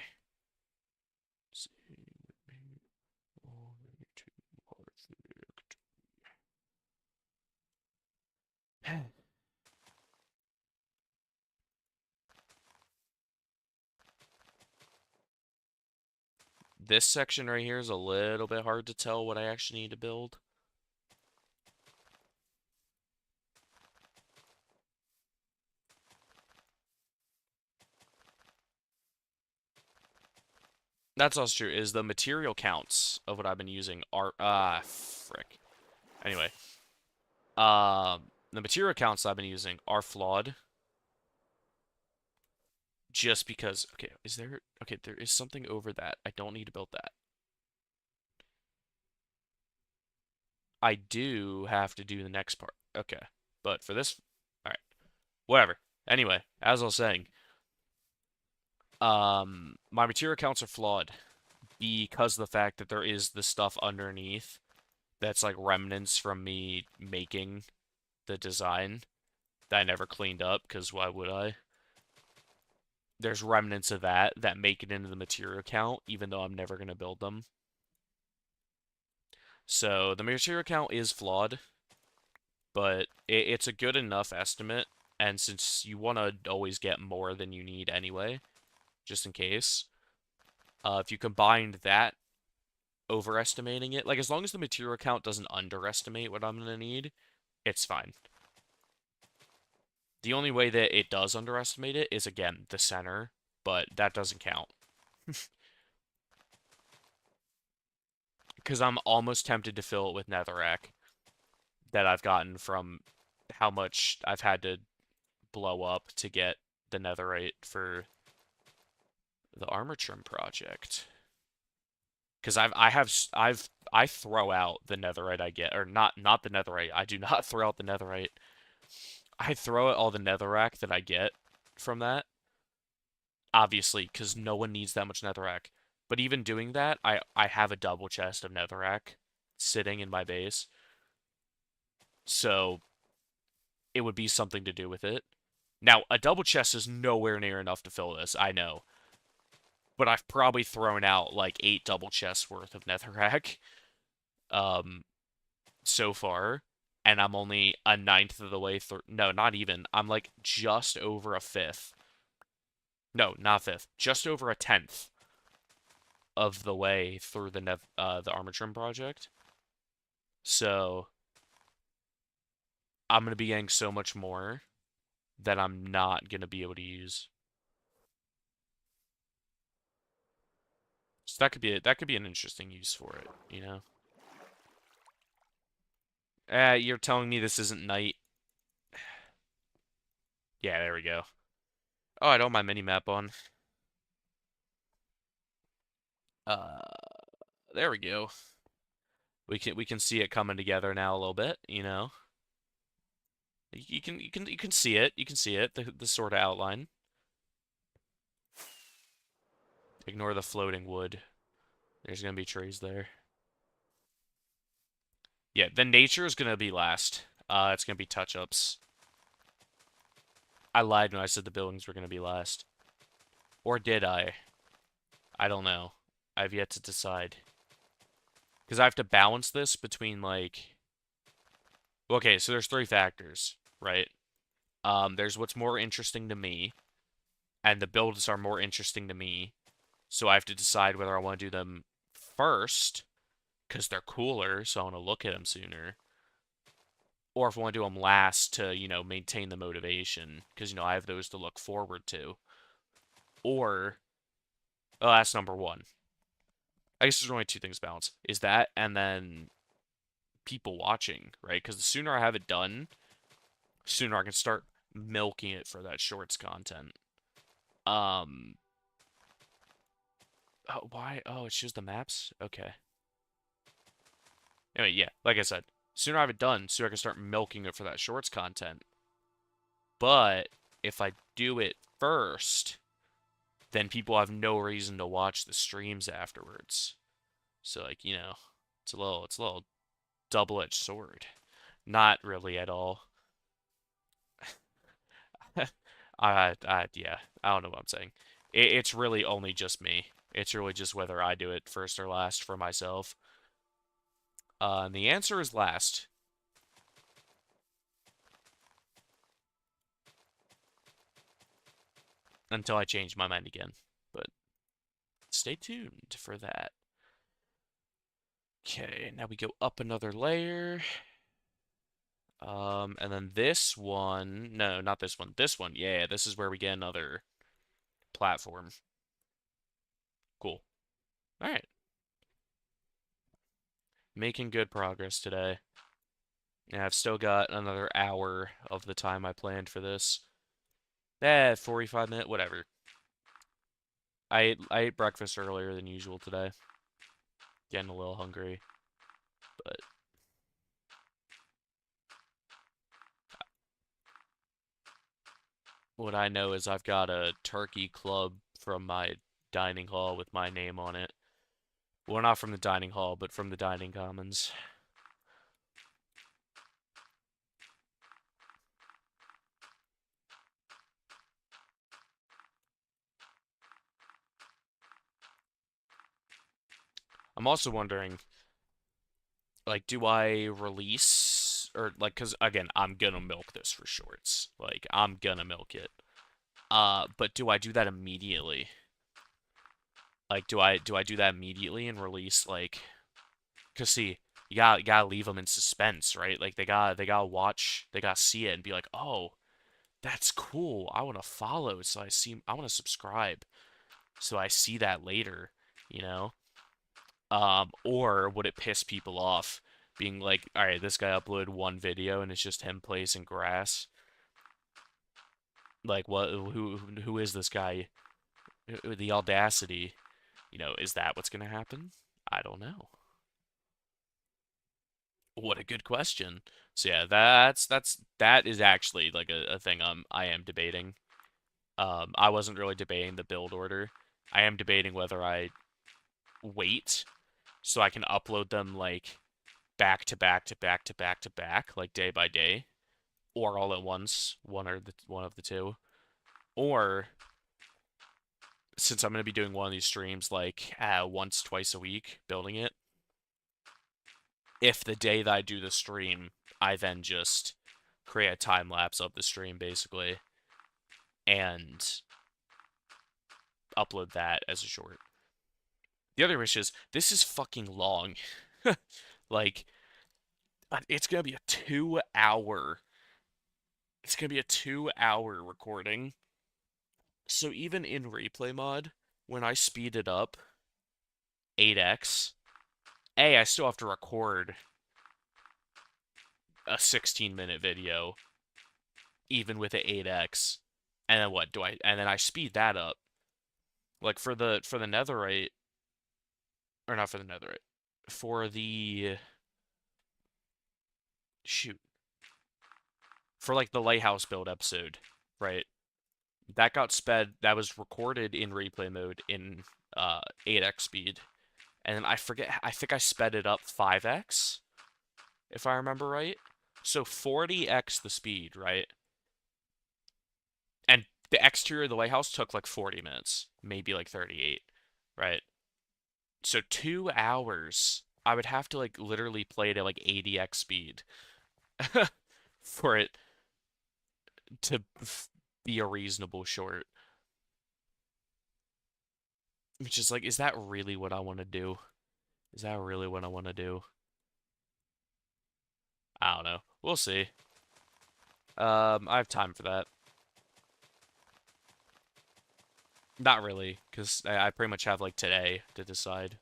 S1: This section right here is a little bit hard to tell what I actually need to build. That's also true, is the material counts of what I've been using are, frick. Anyway, the material counts I've been using are flawed. Just because, okay, okay, there is something over that. I don't need to build that. I do have to do the next part. Okay, but for this, alright, whatever. Anyway, as I was saying, my material counts are flawed because of the fact that there is the stuff underneath that's like remnants from me making the design that I never cleaned up, because why would I? There's remnants of that make it into the material count, even though I'm never going to build them. So the material count is flawed, but it's a good enough estimate, and since you want to always get more than you need anyway, just in case, if you combined that overestimating it, like as long as the material count doesn't underestimate what I'm going to need, it's fine. The only way that it does underestimate it is, again, the center, but that doesn't count. Because I'm almost tempted to fill it with netherrack that I've gotten from how much I've had to blow up to get the netherite for the armor trim project. Because I throw out the netherite I get, or not the netherite. I do not throw out the netherite. I throw out all the netherrack that I get from that, obviously, because no one needs that much netherrack. But even doing that, I have a double chest of netherrack sitting in my base, so it would be something to do with it. Now, a double chest is nowhere near enough to fill this, I know. But I've probably thrown out like 8 double chests worth of netherrack um, so far. And I'm only a ninth of the way through. No, not even. I'm like just over a fifth. No, not fifth. Just over a tenth of the way through the armor trim project. So I'm gonna be getting so much more that I'm not gonna be able to use. So that could be an interesting use for it, you know. You're telling me this isn't night? Yeah, there we go. Oh, I don't have my mini map on. Uh, there we go. We can see it coming together now a little bit, you know. You can see it. You can see it. The sort of outline. Ignore the floating wood. There's gonna be trees there. Yeah, the nature is gonna be last. It's gonna be touch-ups. I lied when I said the buildings were gonna be last. Or did I? I don't know. I've yet to decide. Because I have to balance this between, like... Okay, so there's 3 factors, right? There's what's more interesting to me, and the builds are more interesting to me, so I have to decide whether I want to do them first, because they're cooler, so I want to look at them sooner, or if I want to do them last to, maintain the motivation, because, I have those to look forward to. Or, oh, that's number 1. I guess there's only two things balance. Is that and then people watching, right? Because the sooner I have it done, sooner I can start milking it for that shorts content. Um, oh, why? Oh, it shows the maps? Okay. Anyway, yeah, like I said, sooner I have it done, sooner I can start milking it for that shorts content. But if I do it first, then people have no reason to watch the streams afterwards. So like, it's a little double-edged sword. Not really at all. Yeah, I don't know what I'm saying. It's really only just me. It's really just whether I do it first or last for myself. And the answer is last. Until I change my mind again. But stay tuned for that. Okay, now we go up another layer. And then this one, no, not this one. This one, yeah, this is where we get another platform. Cool. All right. Making good progress today. Yeah, I've still got another hour of the time I planned for this. 45 minute, whatever. I ate breakfast earlier than usual today. Getting a little hungry, but what I know is I've got a turkey club from my dining hall with my name on it. Well, not from the dining hall, but from the dining commons. I'm also wondering, like, do I release or like, cause again, I'm gonna milk this for shorts. Like, I'm gonna milk it. But do I do that immediately? Like, do I do that immediately and release like? Cause see, you gotta leave them in suspense, right? Like they gotta watch, they gotta see it and be like, oh, that's cool. I want to follow, so I want to subscribe, so I see that later, you know? Or would it piss people off being like, all right, this guy uploaded one video and it's just him placing grass? Like, what? Who is this guy? The audacity, is that what's gonna happen? I don't know. What a good question. So yeah, that is actually like a thing I am debating. I wasn't really debating the build order. I am debating whether I wait so I can upload them like back to back to back to back to back, like day by day, or all at once, one of the two. Or since I'm gonna be doing one of these streams like once, twice a week, building it, if the day that I do the stream, I then just create a time lapse of the stream basically and upload that as a short. The other issue is this is fucking long. Like it's gonna be a 2 hour. It's gonna be a 2 hour recording. So even in replay mod, when I speed it up 8x, I still have to record a 16-minute video, even with an 8x. And then what do I? And then I speed that up. Like for the netherite, or not for the netherite, for the shoot, for like the lighthouse build episode, right? That got sped. That was recorded in replay mode in 8x speed, and then I forget. I think I sped it up 5x, if I remember right. So 40x the speed, right? And the exterior of the lighthouse took like 40 minutes, maybe like 38, right? So 2 hours, I would have to like literally play it at like 80x speed for it to be a reasonable short. Which is like, is that really what I want to do? Is that really what I want to do? I don't know. We'll see. I have time for that. Not really, because I pretty much have like today to decide,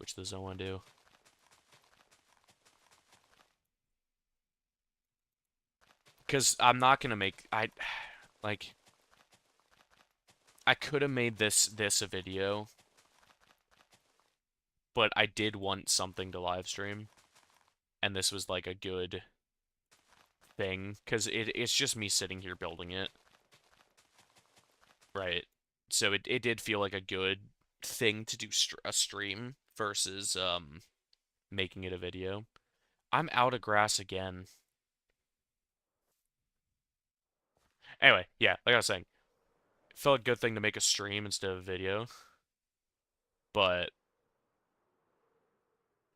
S1: which does I want to do? Because I'm not gonna make like I could have made this a video, but I did want something to live stream, and this was like a good thing because it's just me sitting here building it, right? So it did feel like a good thing to do a stream versus making it a video. I'm out of grass again. Anyway, yeah, like I was saying, it felt a good thing to make a stream instead of a video, but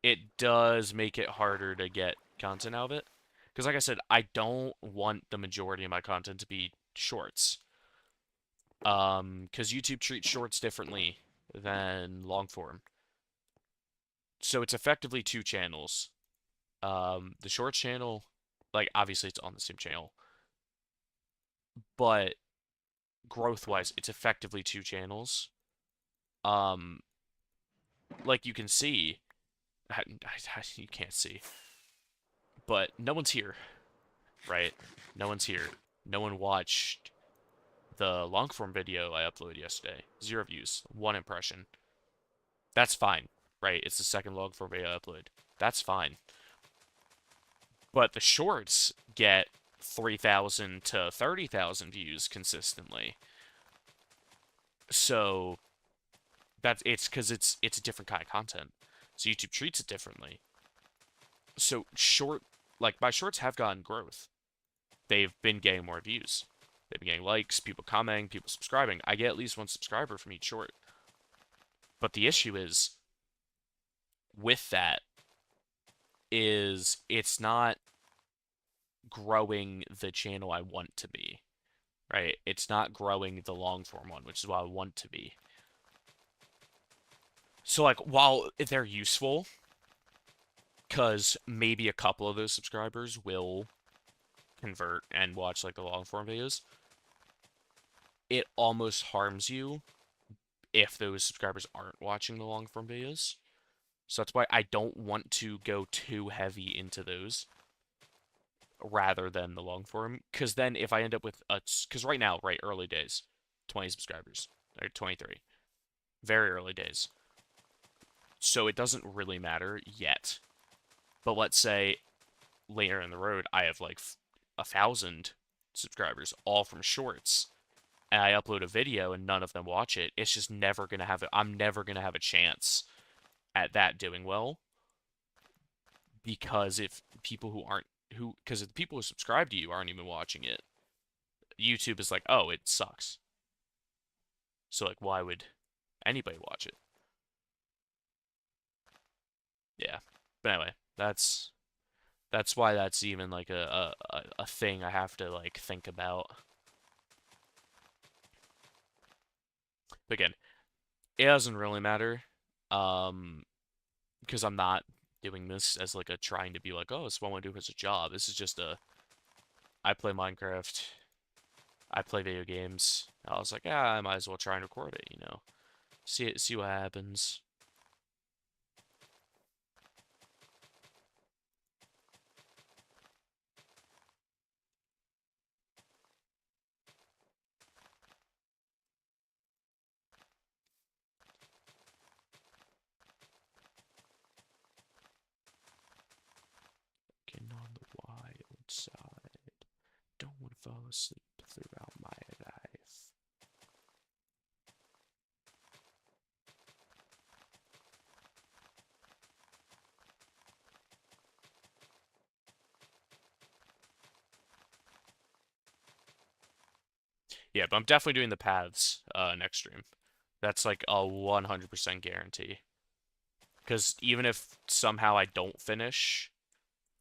S1: it does make it harder to get content out of it. Because like I said, I don't want the majority of my content to be shorts. Because YouTube treats shorts differently than long form. So it's effectively two channels. The short channel, like obviously it's on the same channel, but growth-wise, it's effectively two channels. Um, like you can see, you can't see, but no one's here, right? No one's here. No one watched the long form video I uploaded yesterday. 0 views, 1 impression. That's fine, right? It's the second long form video I uploaded. That's fine. But the shorts get 3,000 to 30,000 views consistently. So it's because it's a different kind of content. So YouTube treats it differently. So my shorts have gotten growth. They've been getting more views. They've been getting likes, people commenting, people subscribing. I get at least 1 subscriber from each short. But the issue is, with that, is it's not growing the channel I want to be, right? It's not growing the long form one, which is what I want to be. So, like, while they're useful, because maybe a couple of those subscribers will convert and watch, like, the long form videos, it almost harms you if those subscribers aren't watching the long form videos. So that's why I don't want to go too heavy into those rather than the long form. Because then if I end up with because right now, right, early days, 20 subscribers, or 23, very early days. So it doesn't really matter yet. But let's say later in the road, I have like 1,000 subscribers, all from shorts, and I upload a video and none of them watch it. It's just never gonna have it. I'm never gonna have a chance at that doing well, because if people who aren't because if the people who subscribe to you aren't even watching it, YouTube is like, oh, it sucks. So like, why would anybody watch it? Yeah. But anyway, that's why that's even like a thing I have to like think about. But again, it doesn't really matter, because I'm not doing this as like a trying to be like, oh, this is what I want to do as a job. This is just I play Minecraft, I play video games. I was like, yeah, I might as well try and record it, you know. See what happens. Getting on the wild side. Don't want to fall asleep throughout my life. Yeah, but I'm definitely doing the paths next stream. That's like a 100% guarantee. Because even if somehow I don't finish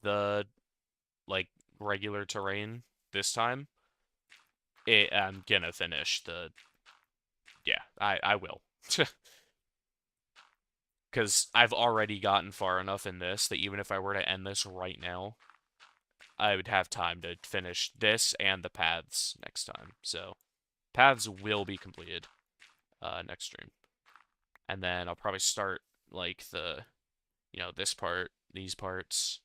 S1: the like regular terrain this time, I'm gonna finish the. Yeah, I will. Because I've already gotten far enough in this that even if I were to end this right now, I would have time to finish this and the paths next time. So paths will be completed next stream, and then I'll probably start like the, this part, these parts,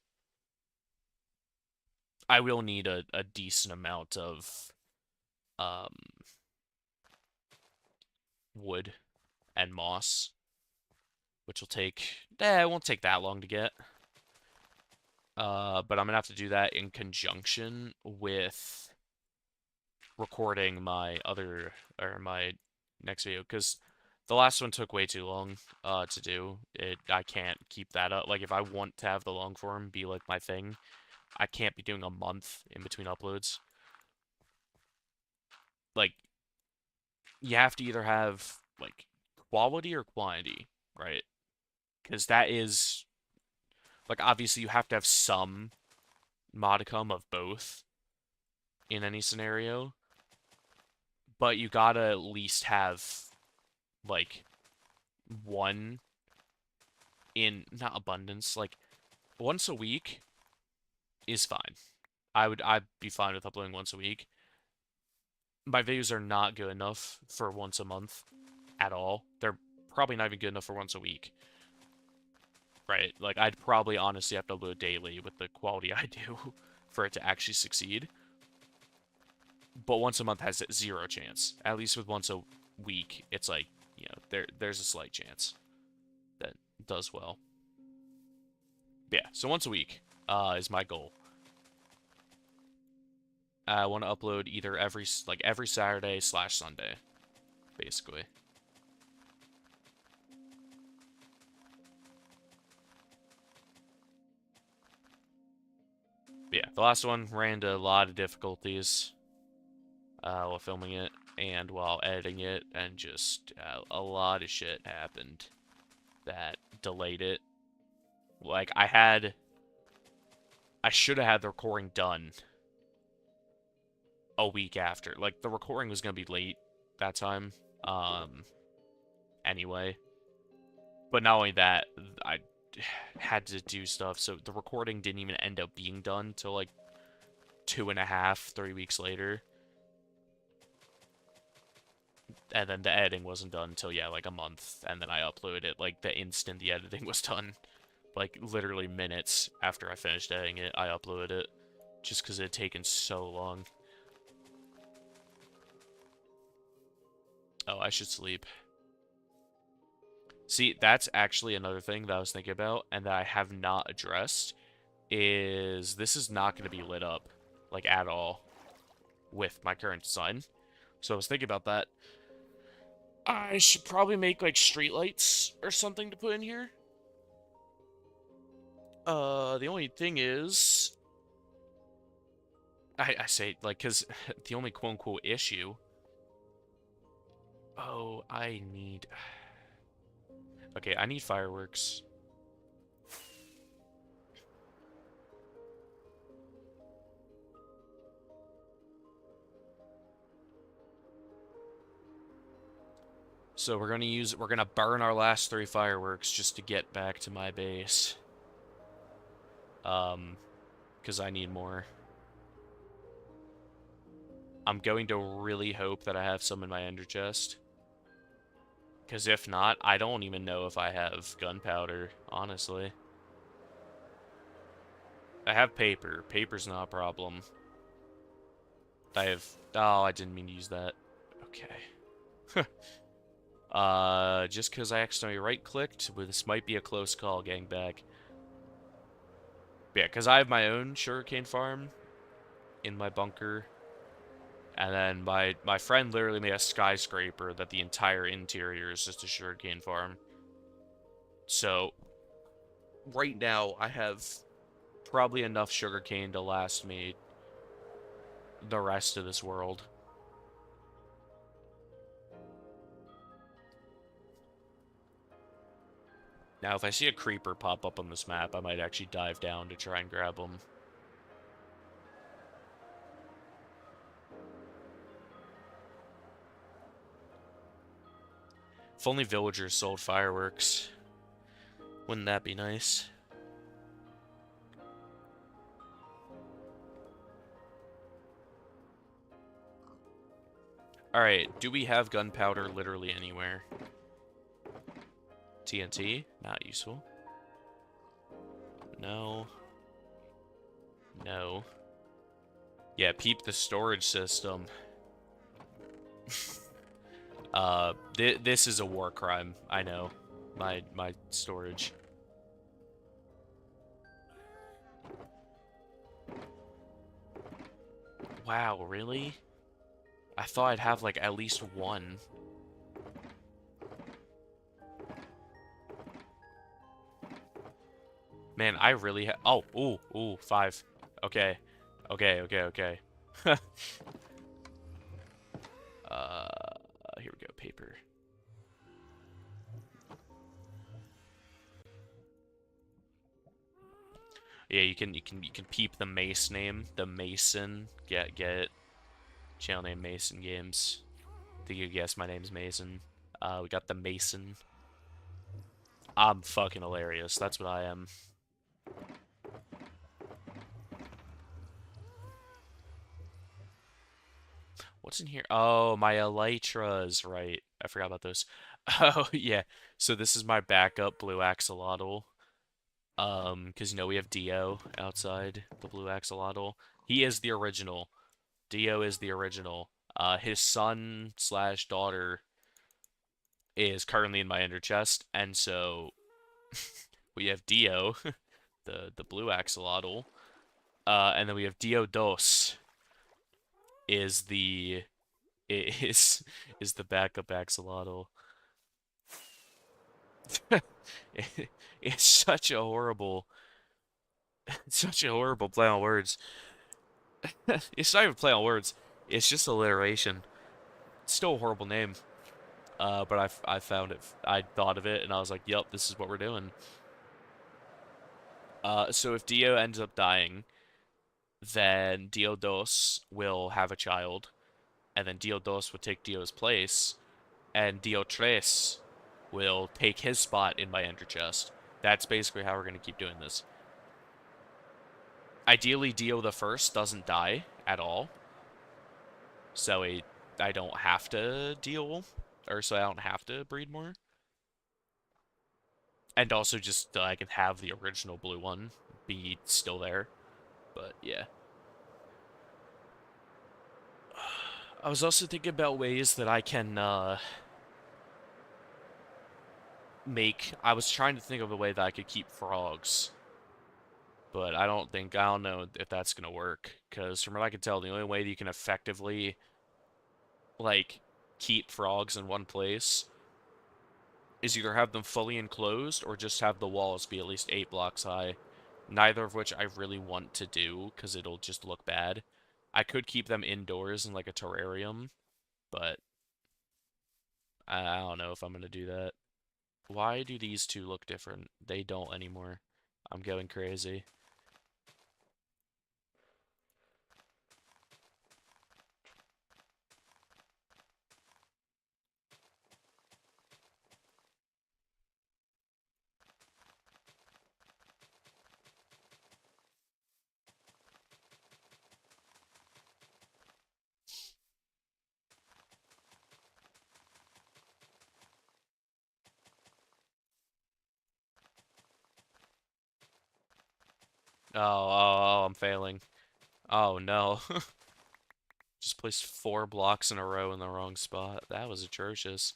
S1: I will need a decent amount of um, wood and moss, which will take, it won't take that long to get. But I'm gonna have to do that in conjunction with recording my my next video, because the last one took way too long to do. I can't keep that up. Like, if I want to have the long form be like my thing, I can't be doing a month in between uploads. Like, you have to either have like quality or quantity, right? Because that is like, obviously you have to have some modicum of both in any scenario, but you gotta at least have like one in, not abundance, like once a week is fine. I'd be fine with uploading once a week. My videos are not good enough for once a month at all. They're probably not even good enough for once a week. Right? Like, I'd probably honestly have to upload daily with the quality I do for it to actually succeed. But once a month has zero chance. At least with once a week, it's like, there's a slight chance that does well. Yeah, so once a week is my goal. I want to upload either every Saturday/Sunday, basically. Yeah, the last one ran into a lot of difficulties while filming it and while editing it, and just a lot of shit happened that delayed it. Like, I should have had the recording done a week after. Like, the recording was gonna be late that time, anyway. But not only that, I had to do stuff, so the recording didn't even end up being done till like 2.5, 3 weeks later. And then the editing wasn't done until, yeah, like a month, and then I uploaded it, like, the instant the editing was done. Like, literally minutes after I finished editing it, I uploaded it, just because it had taken so long. Oh, I should sleep. See, that's actually another thing that I was thinking about, and that I have not addressed, is this is not going to be lit up, like, at all, with my current design. So I was thinking about that. I should probably make, like, streetlights or something to put in here. The only thing is, I say, like, because the only quote-unquote issue... Oh, I need... Okay, I need fireworks. So we're gonna burn our last 3 fireworks just to get back to my base. Because I need more. I'm going to really hope that I have some in my ender chest. Because if not, I don't even know if I have gunpowder, honestly. I have paper. Paper's not a problem. I have... Oh, I didn't mean to use that. Okay. Just because I accidentally right-clicked, this might be a close call getting back. Yeah, because I have my own sugarcane farm in my bunker. And then my friend literally made a skyscraper that the entire interior is just a sugarcane farm. So, right now, I have probably enough sugarcane to last me the rest of this world. Now, if I see a creeper pop up on this map, I might actually dive down to try and grab them. If only villagers sold fireworks. Wouldn't that be nice? Alright, do we have gunpowder literally anywhere? TNT, not useful. No. No. Yeah, peep the storage system. This is a war crime. I know. My storage. Wow, really? I thought I'd have like at least one. Man, I really oh, ooh, 5. Okay. Okay. uh, here we go, paper. Yeah, you can peep the Mace name, the Mason. Get it. Channel name Mason Games. I think you guessed my name's Mason. We got the Mason. I'm fucking hilarious. That's what I am. What's in here? Oh, my elytras, right. I forgot about those. Oh, yeah. So this is my backup blue axolotl. Because, we have Dio outside, the blue axolotl. He is the original. Dio is the original. His son slash daughter is currently in my ender chest, and so we have Dio, the blue axolotl, and then we have Dio Dos is the is is the backup axolotl. It's such a horrible play on words. It's not even play on words. It's just alliteration. It's still a horrible name. But I found it. I thought of it, and I was like, "Yep, this is what we're doing." So if Dio ends up dying, then Dio Dos will have a child, and then Dio Dos will take Dio's place, and Dio Tres will take his spot in my ender chest. That's basically how we're gonna keep doing this. Ideally, Dio the First doesn't die at all, so I don't have to deal, or so I don't have to breed more. And also just I can have the original blue one be still there. But yeah. I was also thinking about ways that I can I was trying to think of a way that I could keep frogs. But I don't know if that's gonna work. Because from what I can tell, the only way that you can effectively, like, keep frogs in one place is either have them fully enclosed or just have the walls be at least 8 blocks high. Neither of which I really want to do, because it'll just look bad. I could keep them indoors in, like, a terrarium, but I don't know if I'm gonna do that. Why do these two look different? They don't anymore. I'm going crazy. I'm failing. Oh, no. Just placed 4 blocks in a row in the wrong spot. That was atrocious.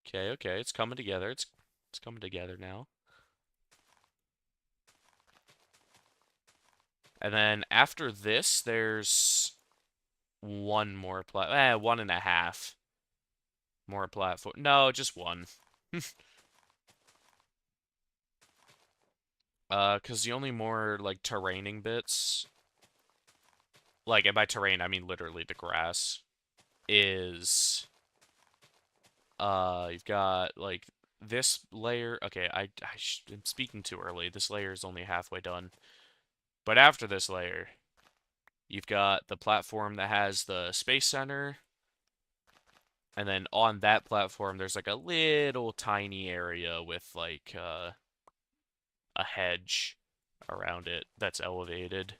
S1: Okay, it's coming together. It's coming together now. And then after this, there's one more one and a half more platform. No, just one. Because the only more, like, terraining bits, like, and by terrain, I mean literally the grass, is, you've got, like, this layer. Okay, I'm speaking too early. This layer is only halfway done. But after this layer, you've got the platform that has the space center, and then on that platform, there's, like, a little tiny area with, like, a hedge around it that's elevated.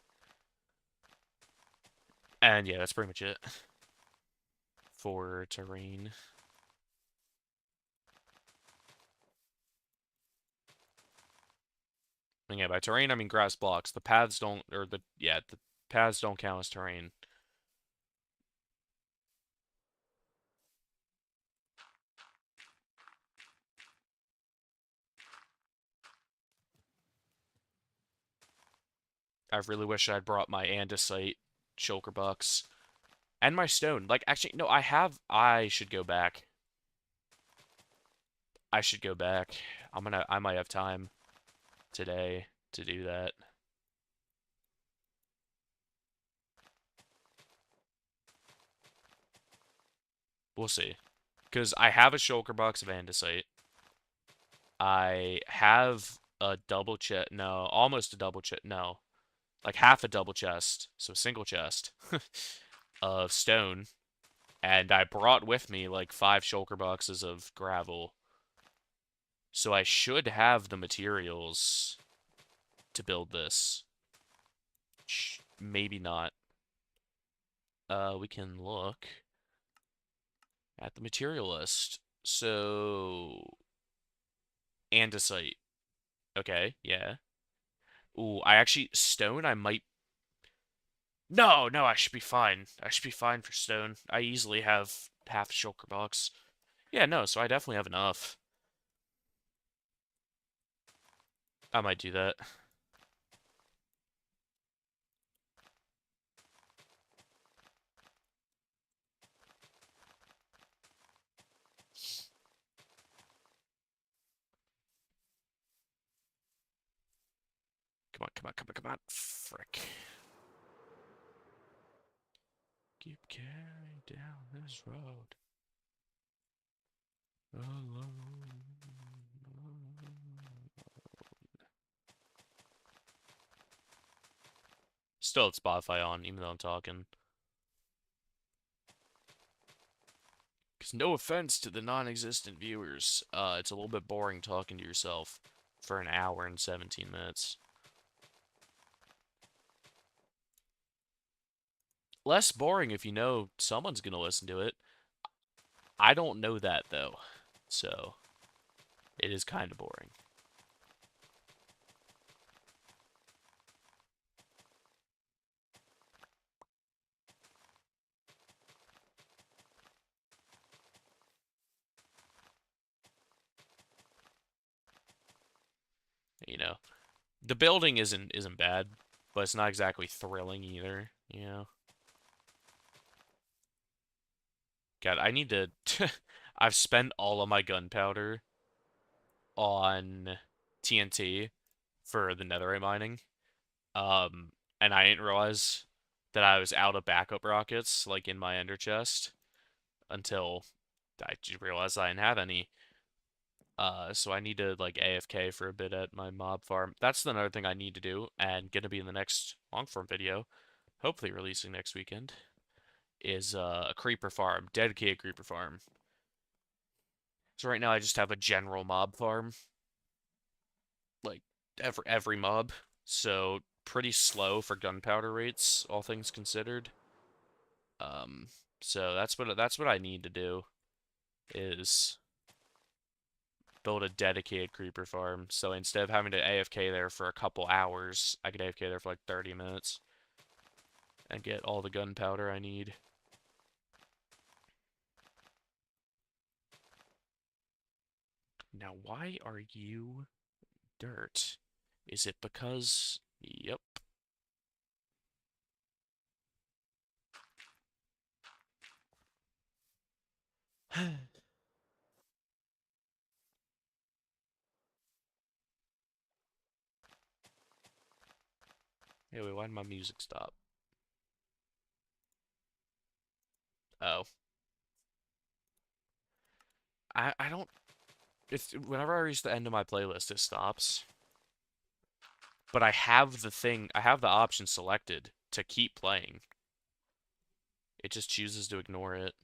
S1: And yeah, that's pretty much it for terrain. And yeah, by terrain I mean grass blocks. The paths don't, or the paths don't count as terrain. I really wish I'd brought my andesite shulker box and my stone. Like, actually, no, I have. I should go back. I should go back. I might have time today to do that. We'll see. Because I have a shulker box of andesite. I have a double chest. No, almost a double chest. No, like half a double chest. So a single chest of stone. And I brought with me like 5 shulker boxes of gravel. So I should have the materials to build this. Maybe not. We can look at the material list. So, andesite. Okay, yeah. Ooh, stone, I might... No, no, I should be fine. I should be fine for stone. I easily have half a shulker box. Yeah, no, so I definitely have enough. I might do that. Come on, come on, come on, come on. Frick. Keep carrying down this road. Alone. Still have Spotify on, even though I'm talking. Because no offense to the non-existent viewers, it's a little bit boring talking to yourself for an hour and 17 minutes. Less boring if you know someone's gonna listen to it. I don't know that, though. So, it is kind of boring. You know, the building isn't bad, but it's not exactly thrilling either, you know? God, I need to... I've spent all of my gunpowder on TNT for the netherite mining. And I didn't realize that I was out of backup rockets, like, in my ender chest until I realized I didn't have any. So I need to, like, AFK for a bit at my mob farm. That's another thing I need to do, and gonna be in the next long-form video, hopefully releasing next weekend, is a creeper farm, dedicated creeper farm. So right now I just have a general mob farm, like, every mob. So pretty slow for gunpowder rates, all things considered. Um, so that's what I need to do is build a dedicated creeper farm. So instead of having to AFK there for a couple hours, I could AFK there for like 30 minutes and get all the gunpowder I need. Now, why are you dirt? Is it because... Yep. Hey, wait, why did my music stop? Oh. I don't... It's, whenever I reach the end of my playlist, it stops. But I have the option selected to keep playing. It just chooses to ignore it.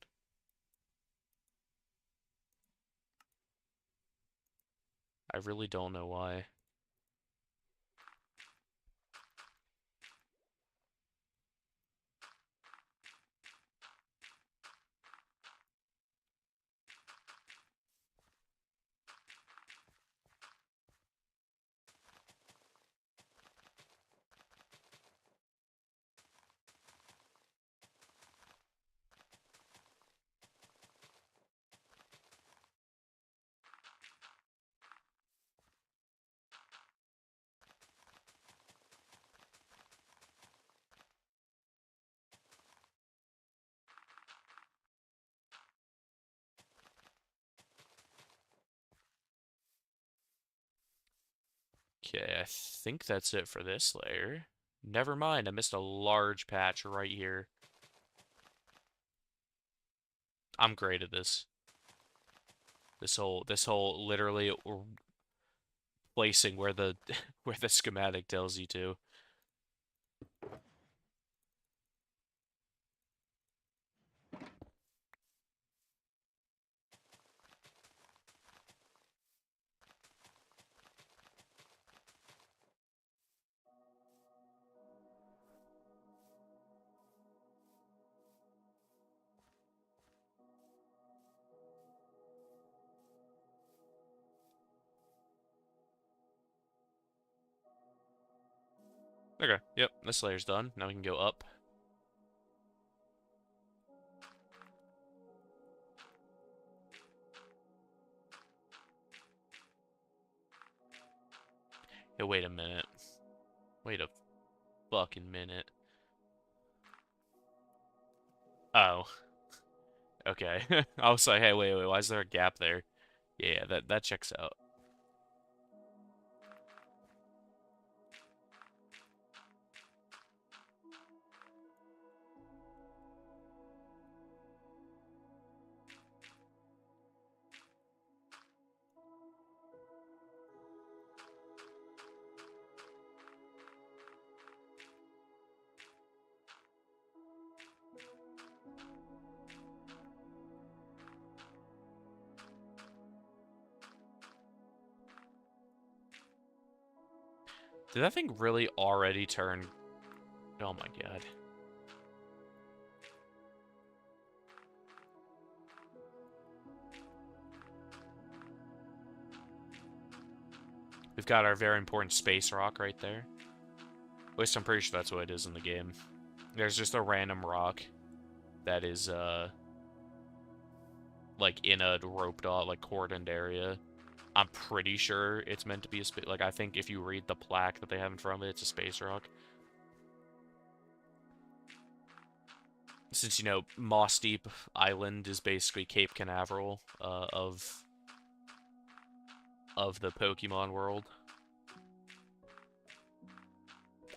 S1: I really don't know why. Okay, I think that's it for this layer. Never mind, I missed a large patch right here. I'm great at this. This whole literally placing where the where the schematic tells you to. Okay, yep, this layer's done. Now we can go up. Hey, wait a minute. Wait a fucking minute. Oh, okay. I was like, hey, wait, why is there a gap there? Yeah, that checks out. Did that thing really already turn? Oh my god. We've got our very important space rock right there. At least I'm pretty sure that's what it is in the game. There's just a random rock that is, like in a roped off, like cordoned area. I'm pretty sure it's meant to be a space. Like, I think if you read the plaque that they have in front of it, it's a space rock. Since, you know, Mossdeep Island is basically Cape Canaveral of the Pokemon world.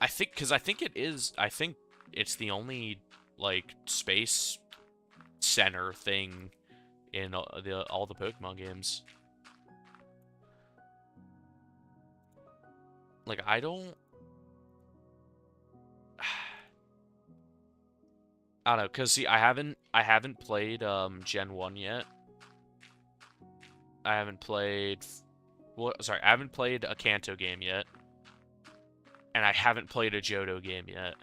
S1: I think it is. I think it's the only like space center thing in all the Pokemon games. Like I don't. I don't know, cause see, I haven't played Gen 1 yet. I haven't played. Well, sorry, I haven't played a Kanto game yet, and I haven't played a Johto game yet.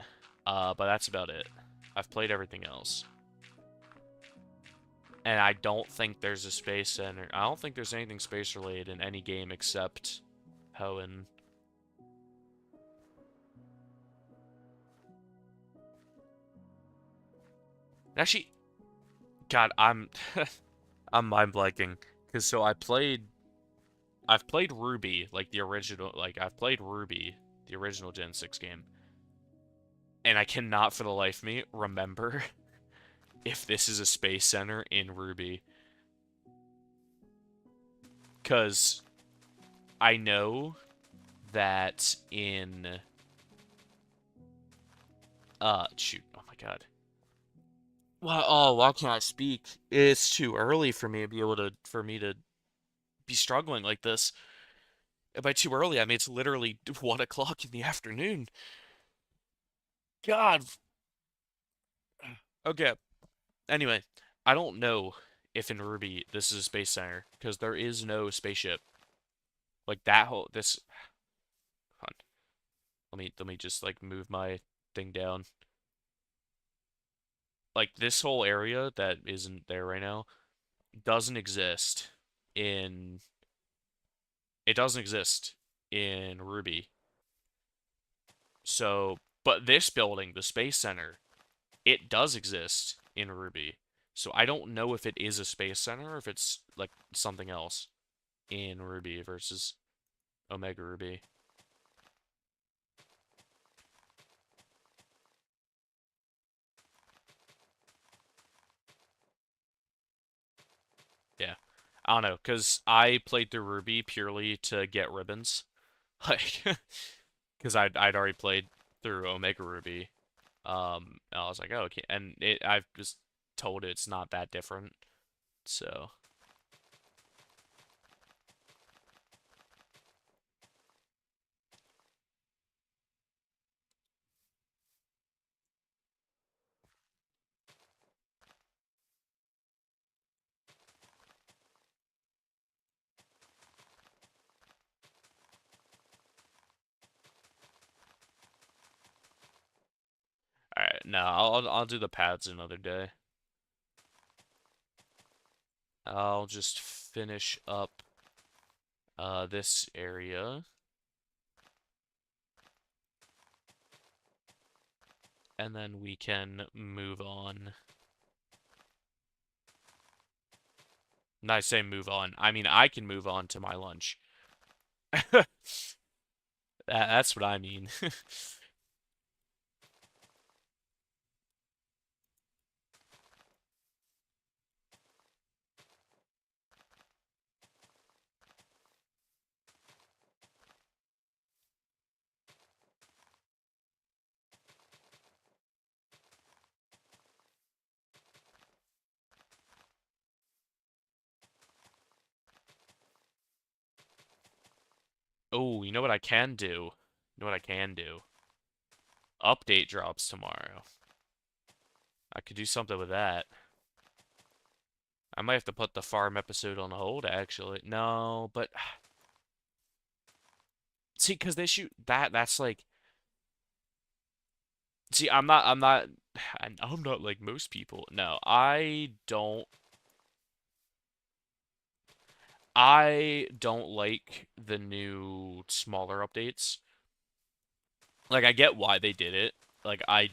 S1: But that's about it. I've played everything else. And I don't think there's a space center. I don't think there's anything space related in any game except Hoenn. Actually, God, I'm mind blanking because so I've played Ruby like the original I've played Ruby the original Gen 6 game, and I cannot for the life of me remember if this is a space center in Ruby because I know that in shoot, oh my God. Well, oh, why can't I speak? It's too early for me to be able to for me to be struggling like this. And by too early, I mean it's literally 1 o'clock in the afternoon. God. Okay. Anyway, I don't know if in Ruby this is a space center because there is no spaceship. Like that whole this. Hold on. Let me just like move my thing down. Like this whole area that isn't there right now doesn't exist in. It doesn't exist in Ruby. So, but this building, the Space Center, it does exist in Ruby. So I don't know if it is a Space Center or if it's like something else in Ruby versus Omega Ruby. Yeah. I don't know, because I played through Ruby purely to get ribbons. Like, because I'd already played through Omega Ruby. And I was like, oh, okay, and I've just told it's not that different. So, all right, no, I'll do the paths another day. I'll just finish up this area, and then we can move on. And I say move on. I mean, I can move on to my lunch. That's what I mean. Oh, you know what I can do? You know what I can do? Update drops tomorrow. I could do something with that. I might have to put the farm episode on hold, actually. No, but see, because they shoot that's like, see, I'm not like most people. No, I don't like the new smaller updates. Like, I get why they did it. Like, I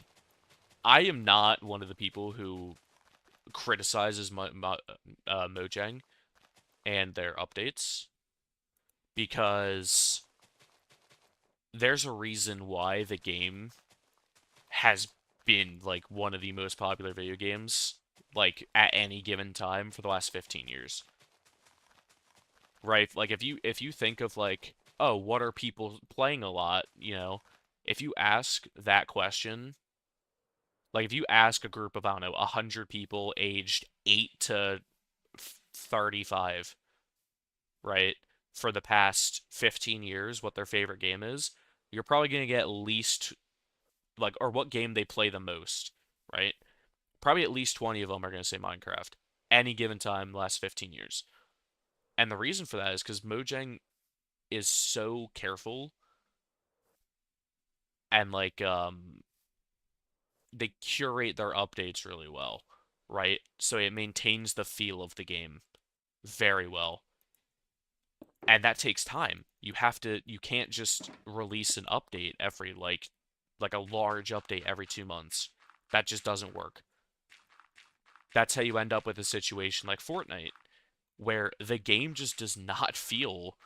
S1: am not one of the people who criticizes Mojang and their updates because there's a reason why the game has been like one of the most popular video games like at any given time for the last 15 years. Right? Like if you think of like, oh, what are people playing a lot, if you ask that question, like if you ask a group of, I don't know, 100 people aged 8 to 35, right? For the past 15 years what their favorite game is, you're probably going to get at least like, or what game they play the most, right? Probably at least 20 of them are going to say Minecraft any given time the last 15 years. And the reason for that is because Mojang is so careful and like they curate their updates really well, right? So it maintains the feel of the game very well. And that takes time. You can't just release an update every like a large update every 2 months. That just doesn't work. That's how you end up with a situation like Fortnite, where the game just does not feel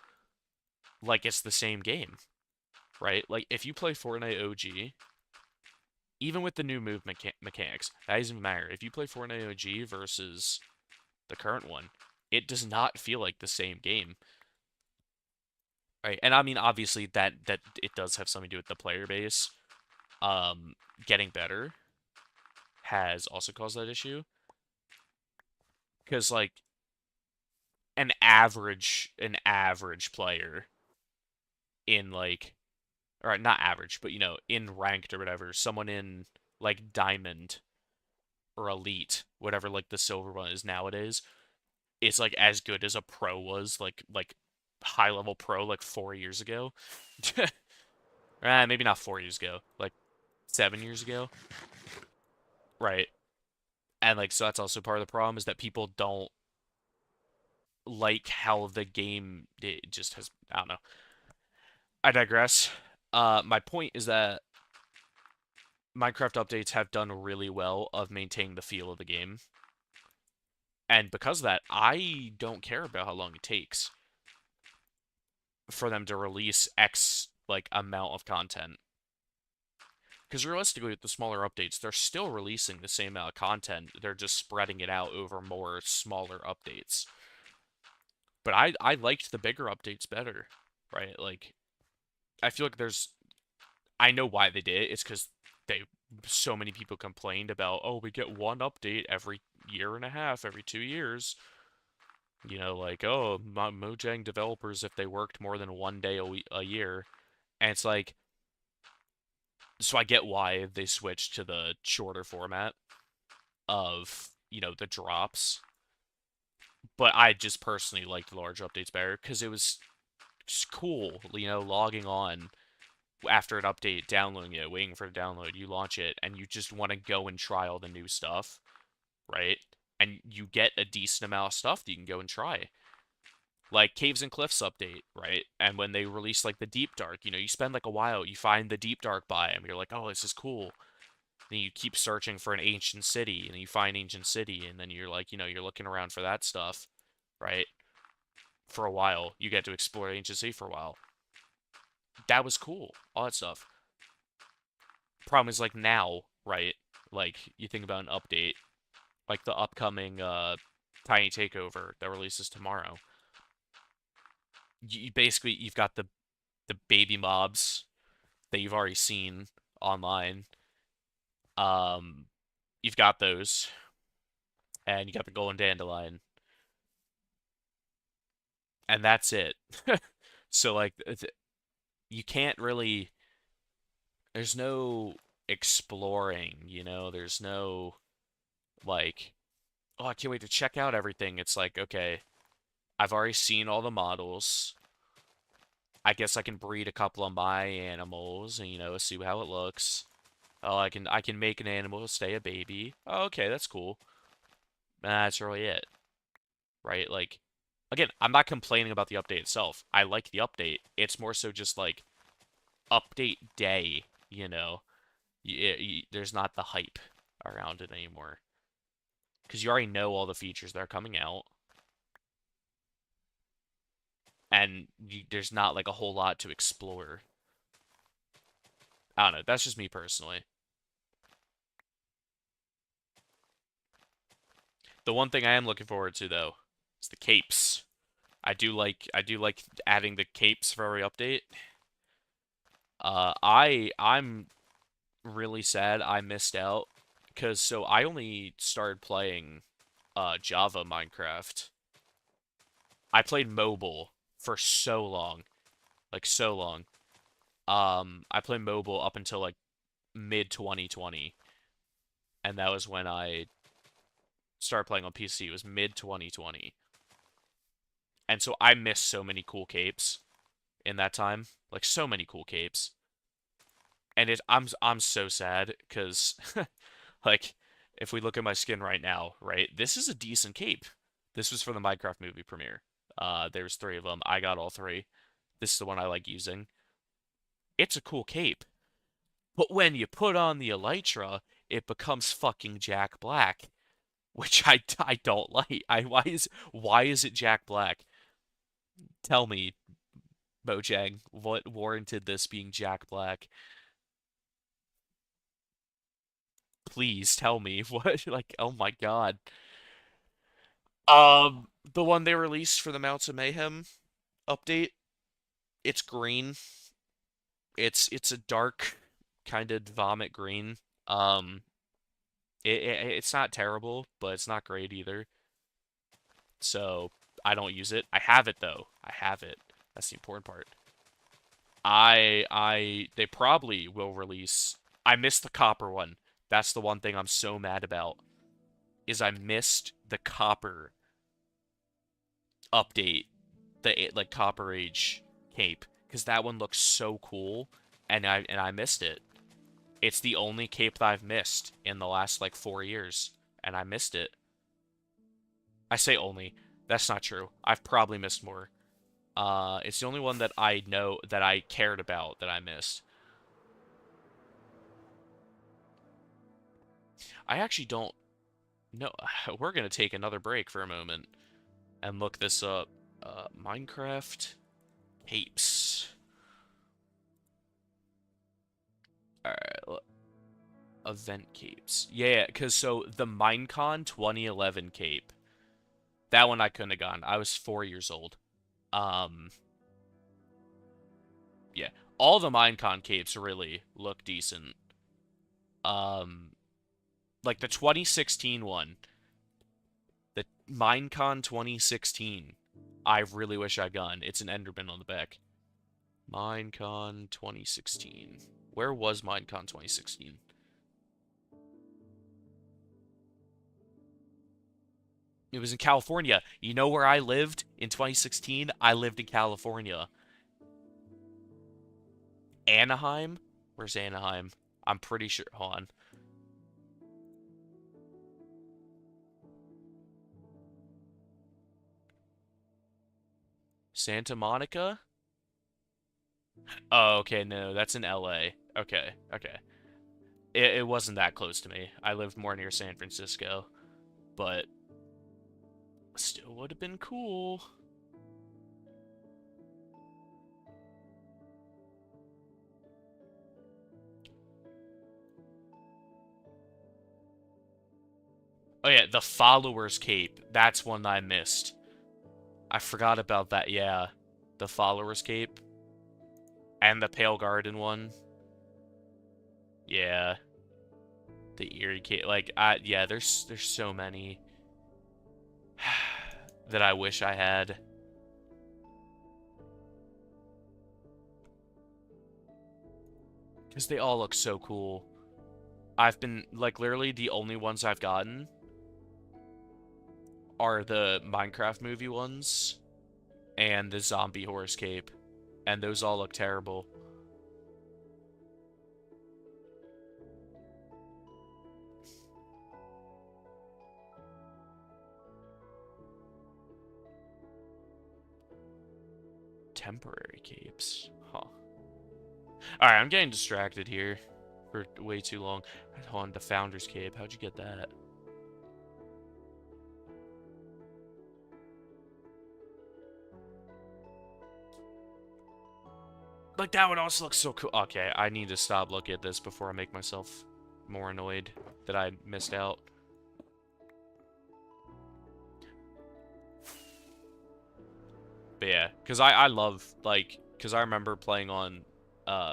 S1: like it's the same game, right? Like if you play Fortnite OG, even with the new mechanics, that doesn't matter. If you play Fortnite OG versus the current one, it does not feel like the same game, right? And I mean, obviously that it does have something to do with the player base. Um, Getting better has also caused that issue because like an average player in like, or not average, but in ranked or whatever, someone in like diamond or elite, whatever like the silver one is nowadays, it's like as good as a pro was like high level pro like 4 years ago. Maybe not 4 years ago, like 7 years ago, right? And like so that's also part of the problem is that people don't like how the game it just has. I don't know. I digress. My point is that Minecraft updates have done really well of maintaining the feel of the game. And because of that, I don't care about how long it takes for them to release X like amount of content. Because realistically, with the smaller updates, they're still releasing the same amount of content. They're just spreading it out over more smaller updates. But I liked the bigger updates better, right? Like I feel like there's I know why they did it. It's because they so many people complained about, oh, we get one update every year and a half, every 2 years. You know, like, oh, Mojang developers, if they worked more than one day a year. And it's like, so I get why they switched to the shorter format of, the drops. But I just personally liked the large updates better because it was just cool, logging on after an update, downloading it, waiting for it to download. You launch it, and you just want to go and try all the new stuff, right? And you get a decent amount of stuff that you can go and try. Like Caves and Cliffs update, right? And when they release like the Deep Dark, you spend like a while, you find the Deep Dark biome, you're like, oh, this is cool. Then you keep searching for an ancient city, and you find ancient city, and then you're like, you're looking around for that stuff, right? For a while, you get to explore ancient city for a while. That was cool, all that stuff. Problem is like now, right? Like you think about an update, like the upcoming Tiny Takeover that releases tomorrow. Basically you've got the baby mobs that you've already seen online. Um, you've got those, and you got the golden dandelion, and that's it. So like, you can't really. There's no exploring, There's no like, oh, I can't wait to check out everything. It's like, okay, I've already seen all the models. I guess I can breed a couple of my animals and see how it looks. Oh, I can make an animal stay a baby. Oh, okay, that's cool. That's really it, right? Like, again, I'm not complaining about the update itself. I like the update. It's more so just like update day, you know. There's not the hype around it anymore because you already know all the features that are coming out, and there's not like a whole lot to explore. I don't know. That's just me personally. The one thing I am looking forward to though is the capes. I do like adding the capes for every update. I'm really sad I missed out because so I only started playing Java Minecraft. I played mobile for so long, like so long. I played mobile up until like mid 2020, and that was when I started playing on PC. It was mid 2020, and so I missed so many cool capes in that time, like so many cool capes. And I'm so sad because like if we look at my skin right now, right, this is a decent cape. This was for the Minecraft movie premiere. There's three of them. I got all three. This is the one I like using. It's a cool cape, but when you put on the elytra, it becomes fucking Jack Black, which I don't like. Why is it Jack Black? Tell me, Mojang, what warranted this being Jack Black? Please tell me what. Like, oh my god. The one they released for the Mounts of Mayhem update, it's green. It's a dark kind of vomit green. Um, it's not terrible, but it's not great either. So I don't use it. I have it though. I have it. That's the important part. They probably will release. I missed the copper one. That's the one thing I'm so mad about. Is I missed the copper update, the like Copper Age cape, because that one looks so cool, and I missed it. It's the only cape that I've missed in the last like 4 years, and I missed it. I say only. That's not true. I've probably missed more. It's the only one that I know that I cared about that I missed. I actually don't know. We're gonna take another break for a moment and look this up. Minecraft capes. Alright, event capes. Yeah, because so the Minecon 2011 cape, that one I couldn't have gone. I was 4 years old. Um, yeah. All the Minecon capes really look decent. Um, like the 2016 one, the Minecon 2016. I really wish I'd gone. It's an Enderman on the back. Minecon 2016. Where was Minecon 2016? It was in California. You know where I lived in 2016? I lived in California. Anaheim? Where's Anaheim? I'm pretty sure. Hold on. Santa Monica? Oh, okay. No, that's in LA. Okay, okay. It wasn't that close to me. I lived more near San Francisco, but still would have been cool. Oh yeah, the Followers Cape. That's one I missed. I forgot about that. Yeah, the Followers Cape and the Pale Garden one. Yeah, the Eerie Cape. Like, yeah, there's so many that I wish I had. Because they all look so cool. I've been, like, literally the only ones I've gotten are the Minecraft movie ones and the Zombie Horse Cape. And those all look terrible. Temporary capes. Huh. Alright, I'm getting distracted here for way too long. Hold on, the Founder's Cape. How'd you get that? Like, that would also look so cool. Okay, I need to stop looking at this before I make myself more annoyed that I missed out. But yeah, because I love, like, because I remember playing on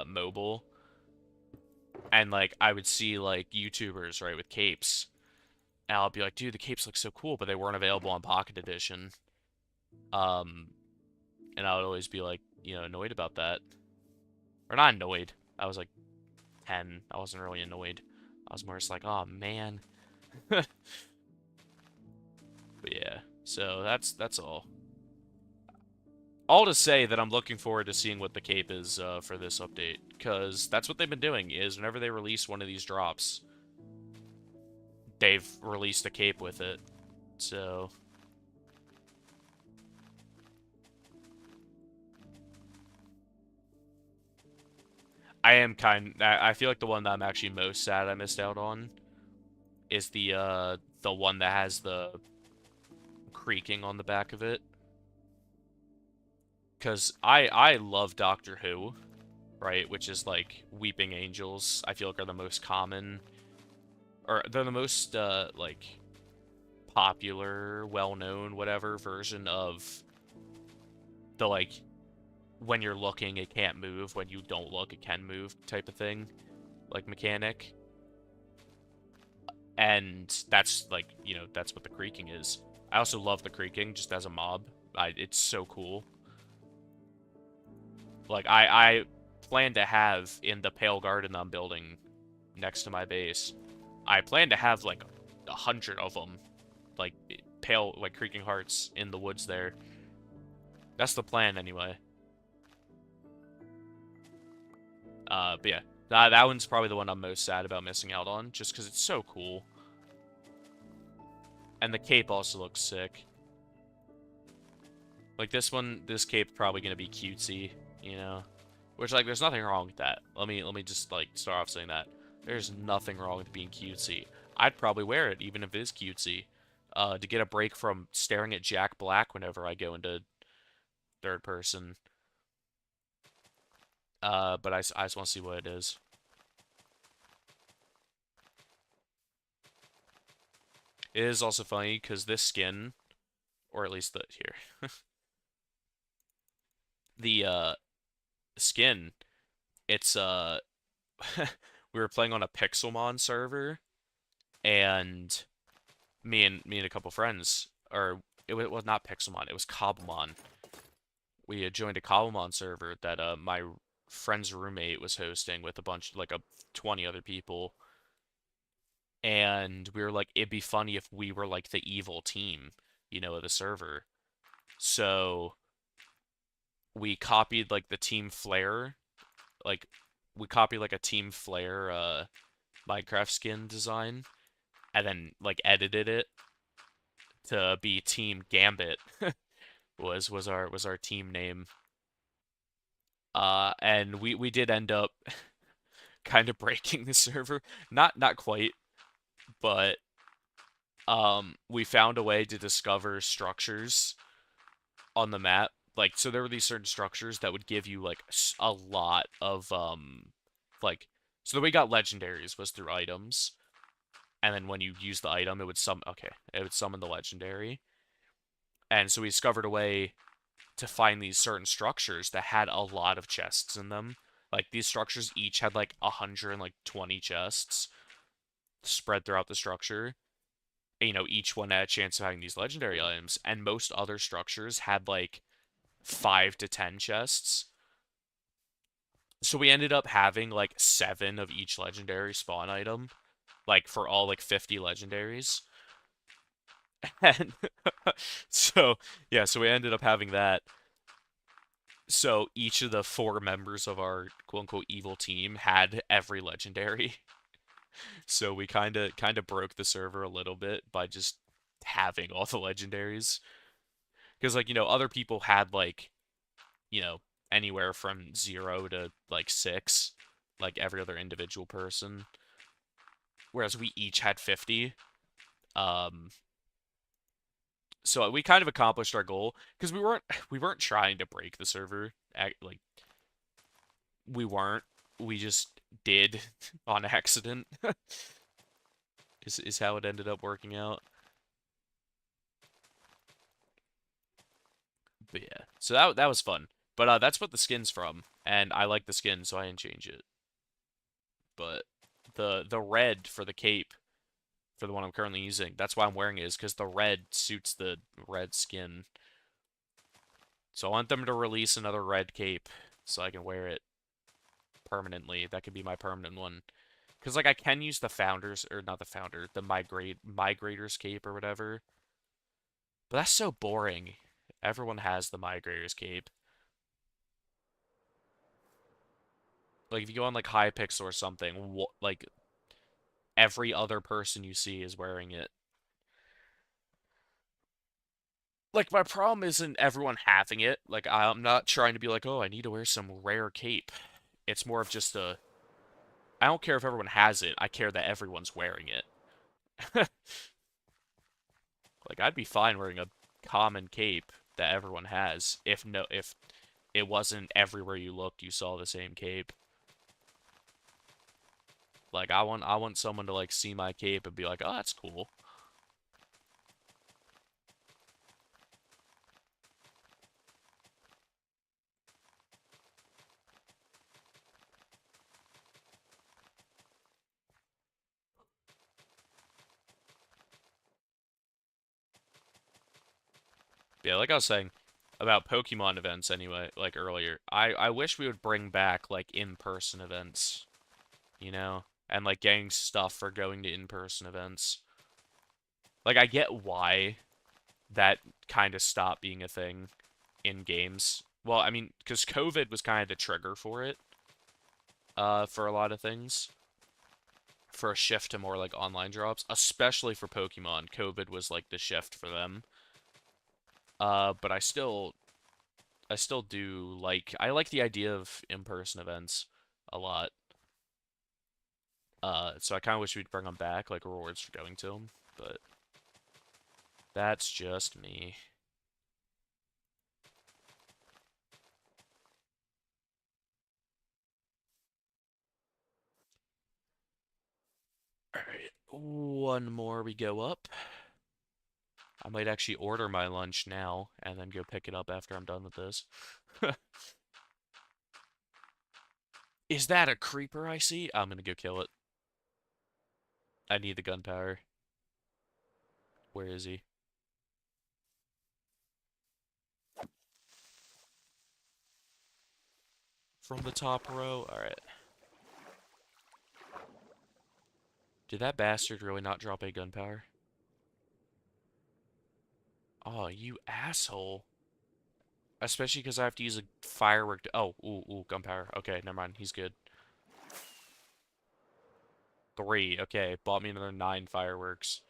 S1: mobile, and, like, I would see, like, YouTubers, right, with capes, and I'll be like, dude, the capes look so cool, but they weren't available on Pocket Edition. Um, and I would always be, like, you know, annoyed about that. Or not annoyed. I was, like, 10. I wasn't really annoyed. I was more just like, oh, man. But yeah, so that's all. All to say that I'm looking forward to seeing what the cape is for this update, because that's what they've been doing, is whenever they release one of these drops, they've released a cape with it. So I feel like the one that I'm actually most sad I missed out on is the one that has the creaking on the back of it. Because I love Doctor Who, right? Which is like Weeping Angels. I feel like are the most common, or they're the most like popular, well-known, whatever version of the, like, when you're looking it can't move, when you don't look it can move type of thing, like mechanic. And that's, like, you know, that's what the creaking is. I also love the creaking just as a mob. It's so cool. Like, I plan to have in the Pale Garden I'm building next to my base, I plan to have like 100 of them, like pale, like creaking hearts in the woods there. That's the plan anyway. But yeah, that one's probably the one I'm most sad about missing out on, just because it's so cool. And the cape also looks sick. Like this one, this cape's probably gonna be cutesy, you know? Which, like, there's nothing wrong with that. Let me just, like, start off saying that. There's nothing wrong with being cutesy. I'd probably wear it, even if it is cutesy. To get a break from staring at Jack Black whenever I go into third person. But I just want to see what it is. It is also funny, because this skin, or at least the, here, the, skin It's we were playing on a Pixelmon server, and me and a couple friends, or it was not Pixelmon, it was Cobblemon. We had joined a Cobblemon server that my friend's roommate was hosting with a bunch, like a 20 other people, and we were like, it'd be funny if we were like the evil team, of the server. So we copied like the Team Flare, like we copied like a Team Flare Minecraft skin design, and then like edited it to be Team Gambit was our team name. And we did end up kind of breaking the server. Not quite, but we found a way to discover structures on the map. Like, so there were these certain structures that would give you like a lot of like, so the way we got legendaries was through items, and then when you use the item, it would summon the legendary. And so we discovered a way to find these certain structures that had a lot of chests in them. Like, these structures each had like 120 chests spread throughout the structure. And, each one had a chance of having these legendary items, and most other structures had like 5 to 10 chests. So we ended up having like 7 of each legendary spawn item, like for all like 50 legendaries. And so, yeah, so we ended up having that. So each of the 4 members of our quote unquote evil team had every legendary. So we kind of broke the server a little bit by just having all the legendaries. Because like, other people had like, you know, anywhere from 0 to like 6, like every other individual person. Whereas we each had 50. Um so we kind of accomplished our goal because we weren't trying to break the server. Like, we weren't. We just did on accident. Is how it ended up working out. But yeah, so that was fun. But that's what the skin's from, and I like the skin, so I didn't change it. But the red for the cape for the one I'm currently using, that's why I'm wearing it, is because the red suits the red skin. So I want them to release another red cape so I can wear it permanently. That could be my permanent one. Because, like, I can use the founders, or not the founder, the migrator's cape or whatever. But that's so boring. Everyone has the migrator's cape. Like, if you go on, like, Hypixel or something, like, every other person you see is wearing it. Like, my problem isn't everyone having it. Like, I'm not trying to be like, oh, I need to wear some rare cape. It's more of just a... I don't care if everyone has it. I care that everyone's wearing it. Like, I'd be fine wearing a common cape that everyone has if it wasn't everywhere you looked you saw the same cape. Like, I want someone to like see my cape and be like, "Oh, that's cool." Yeah, like I was saying about Pokemon events anyway, like earlier. I wish we would bring back like in-person events, and like getting stuff for going to in-person events. Like, I get why that kind of stopped being a thing in games. Well, I mean, because COVID was kind of the trigger for it, for a lot of things, for a shift to more like online drops, especially for Pokemon. COVID was like the shift for them. But I still do like I like the idea of in-person events a lot. So I kind of wish we'd bring them back, like rewards for going to them, but that's just me. All right, one more we go up. I might actually order my lunch now and then go pick it up after I'm done with this. Is that a creeper I see? I'm gonna go kill it. I need the gunpowder. Where is he? From the top row? Alright. Did that bastard really not drop a gunpowder? Oh, you asshole. Especially because I have to use a firework to— oh, ooh, gunpowder. Okay, never mind. He's good. 3. Okay, bought me another 9 fireworks.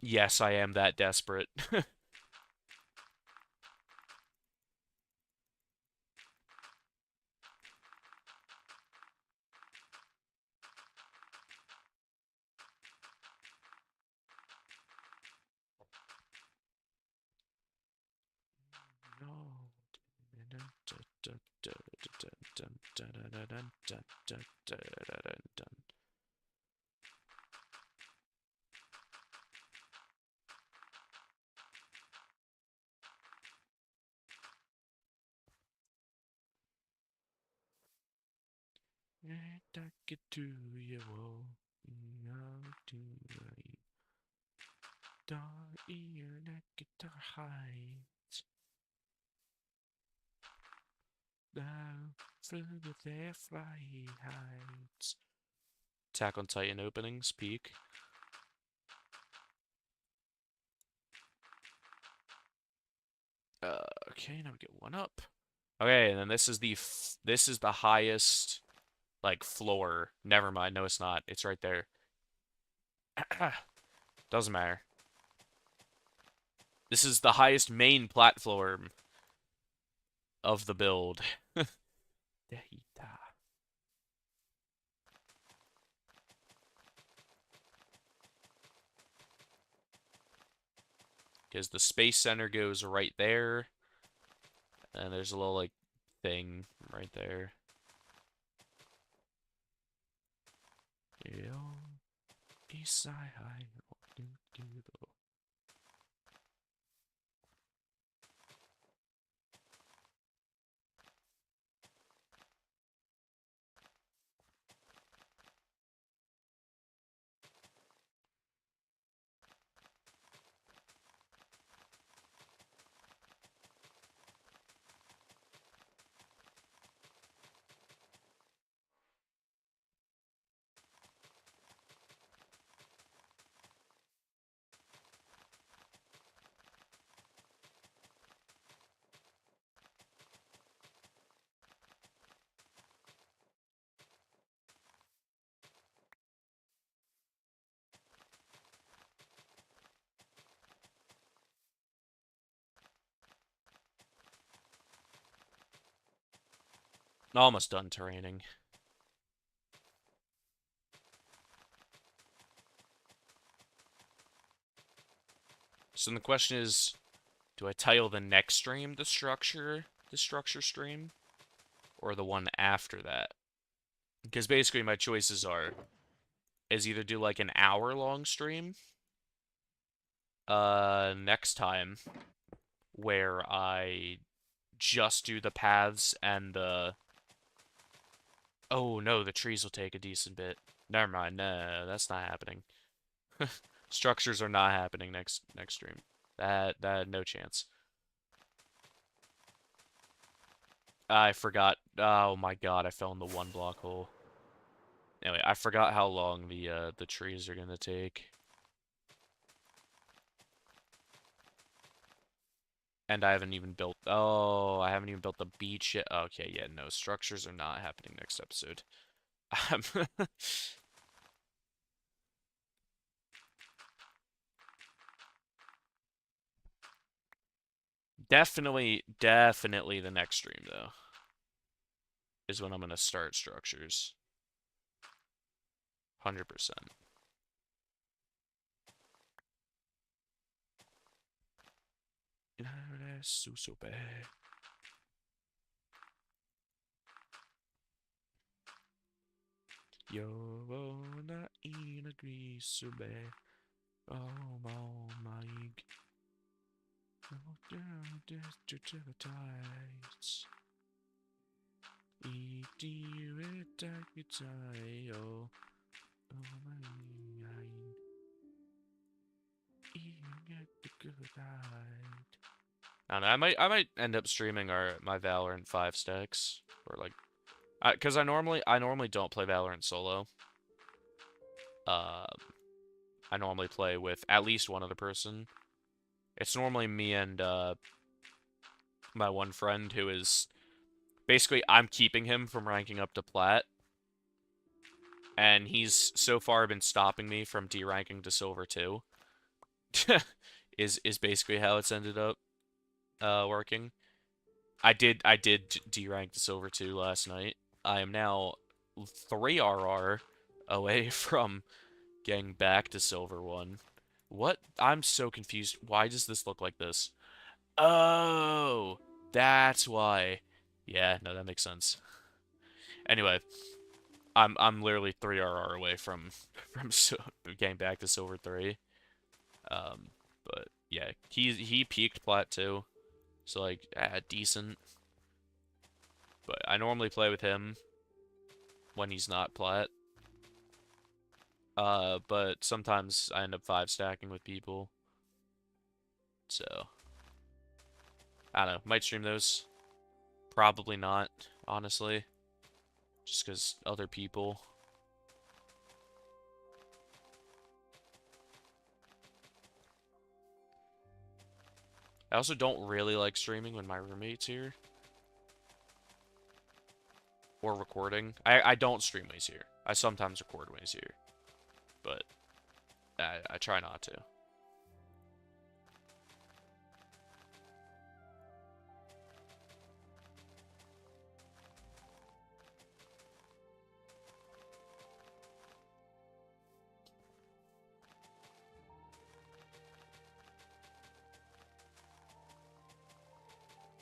S1: Yes, I am that desperate. Through their flying heights. Attack on Titan openings, peak. Okay, now we get 1 up. Okay, and then this is the highest, like, floor. Never mind, no it's not. It's right there. Doesn't matter. This is the highest main platform of the build. Because the Space Center goes right there. And there's a little, like, thing right there. Eastside High. Almost done terraining. So then the question is, do I title the next stream the structure stream, or the one after that? Because basically my choices is either do like an hour-long stream next time where I just do the paths and the— oh no, the trees will take a decent bit. Never mind, no, that's not happening. Structures are not happening next stream. That no chance. I forgot. Oh my god, I fell in the 1 block hole. Anyway, I forgot how long the trees are gonna take. And I haven't even built— oh, I haven't even built the beach yet. Okay, yeah, no, structures are not happening next episode. Definitely the next stream, though, is when I'm gonna start structures. 100%. So bad. Yo, not in a grease so bad. Oh, my. I don't know. I might end up streaming my Valorant 5 stacks, or like, because I normally don't play Valorant solo. Uh, I normally play with at least one other person. It's normally me and my one friend who is basically I'm keeping him from ranking up to plat, and he's so far been stopping me from deranking to silver 2. is basically how it's ended up working. I did derank to silver 2 last night. I am now 3 RR away from getting back to silver 1. What? I'm so confused. Why does this look like this? Oh, that's why. Yeah, no, that makes sense. Anyway, I'm literally 3 RR away from getting back to silver 3. But yeah, he peaked plat 2, so like decent. But I normally play with him when he's not plat. But sometimes I end up 5 stacking with people. So I don't know. Might stream those. Probably not, honestly. Just because other people. I also don't really like streaming when my roommate's here. Or recording. I don't stream when he's here. I sometimes record when he's here. But I try not to.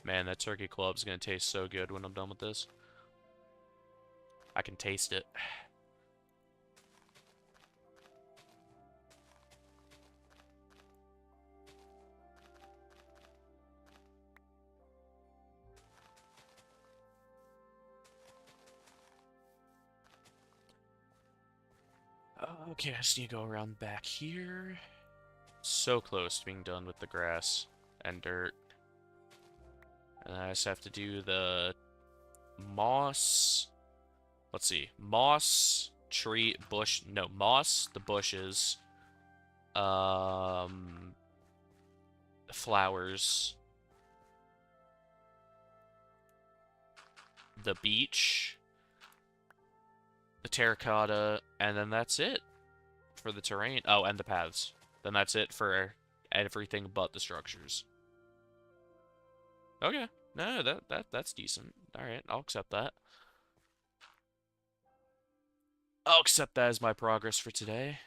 S1: Man, that turkey club's gonna taste so good when I'm done with this. I can taste it. Okay, I just need to go around back here. So close to being done with the grass and dirt. And I just have to do the moss. Let's see. Moss, tree, bush. No, moss, the bushes. Flowers. The beach. The terracotta. And then that's it for the terrain. Oh, and the paths. Then that's it for everything but the structures. Okay. No, that's decent. Alright, I'll accept that. I'll accept that as my progress for today.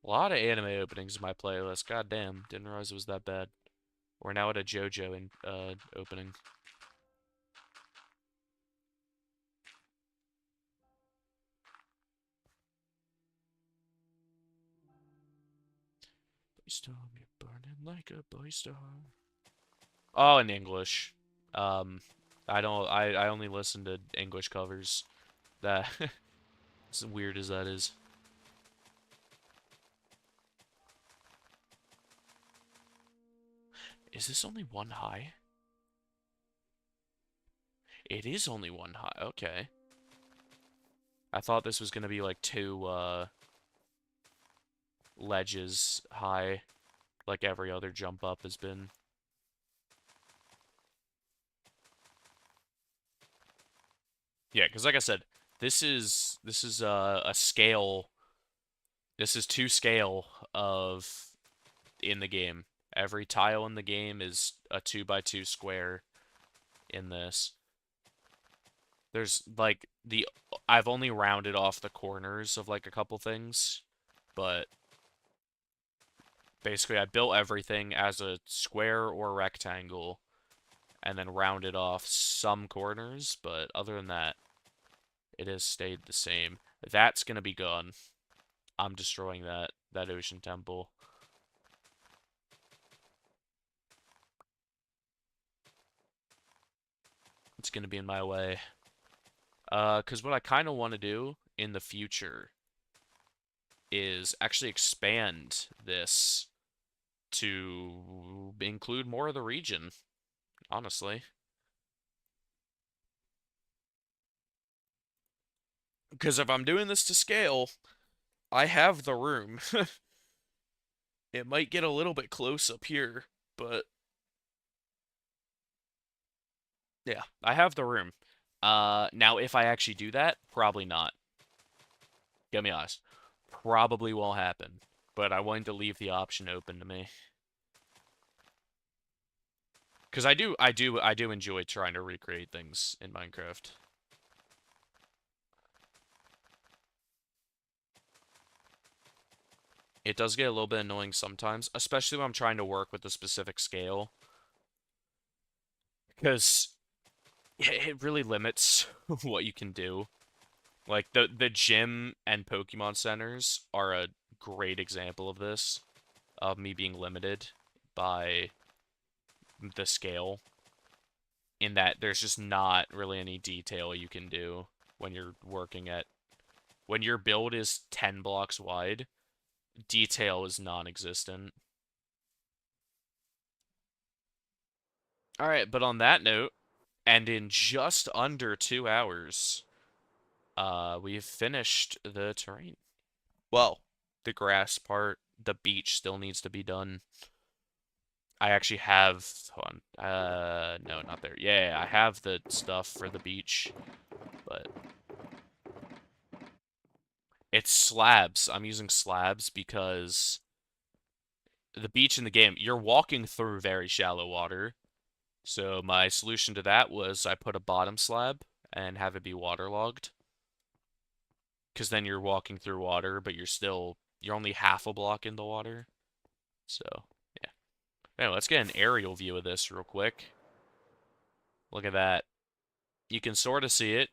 S1: A lot of anime openings in my playlist. God damn, didn't realize it was that bad. We're now at a JoJo opening. Star, you're burning like a boy star. Oh, in English. I don't. I only listen to English covers. That as weird as that is. Is this only one high? It is only one high. Okay. I thought this was gonna be like 2 ledges high, like every other jump up has been. Yeah, because like I said, this is a scale. This is 2 scale of in the game. Every tile in the game is a 2x2 square in this. There's like I've only rounded off the corners of like a couple things, but basically I built everything as a square or rectangle, and then rounded off some corners, but other than that, it has stayed the same. That's gonna be gone. I'm destroying that ocean temple. It's gonna be in my way. Because what I kind of want to do in the future is actually expand this to include more of the region, honestly. Because if I'm doing this to scale, I have the room. It might get a little bit close up here, but yeah, I have the room. Now if I actually do that, probably not. Get me honest. Probably won't happen. But I wanted to leave the option open to me. Because I do enjoy trying to recreate things in Minecraft. It does get a little bit annoying sometimes, especially when I'm trying to work with a specific scale. Because it really limits what you can do. Like, the gym and Pokemon centers are a great example of this, of me being limited by the scale, in that there's just not really any detail you can do when you're working at... When your build is 10 blocks wide, detail is non-existent. Alright, but on that note, and in just under 2 hours, we've finished the terrain. Well, the grass part, the beach still needs to be done. I actually have, hold on, no, not there. Yeah, I have the stuff for the beach, but it's slabs. I'm using slabs because the beach in the game, you're walking through very shallow water. So my solution to that was I put a bottom slab and have it be waterlogged. Because then you're walking through water, but you're only half a block in the water. So, yeah. Anyway, let's get an aerial view of this real quick. Look at that. You can sort of see it.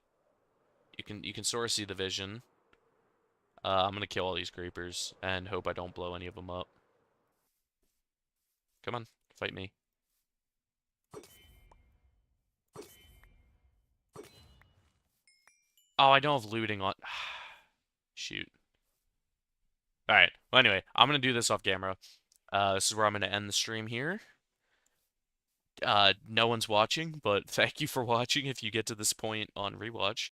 S1: You can sort of see the vision. I'm gonna kill all these creepers and hope I don't blow any of them up. Come on, fight me. Oh, I don't have looting on. Shoot. Alright. Well, anyway, I'm gonna do this off camera. This is where I'm gonna end the stream here. No one's watching, but thank you for watching if you get to this point on rewatch.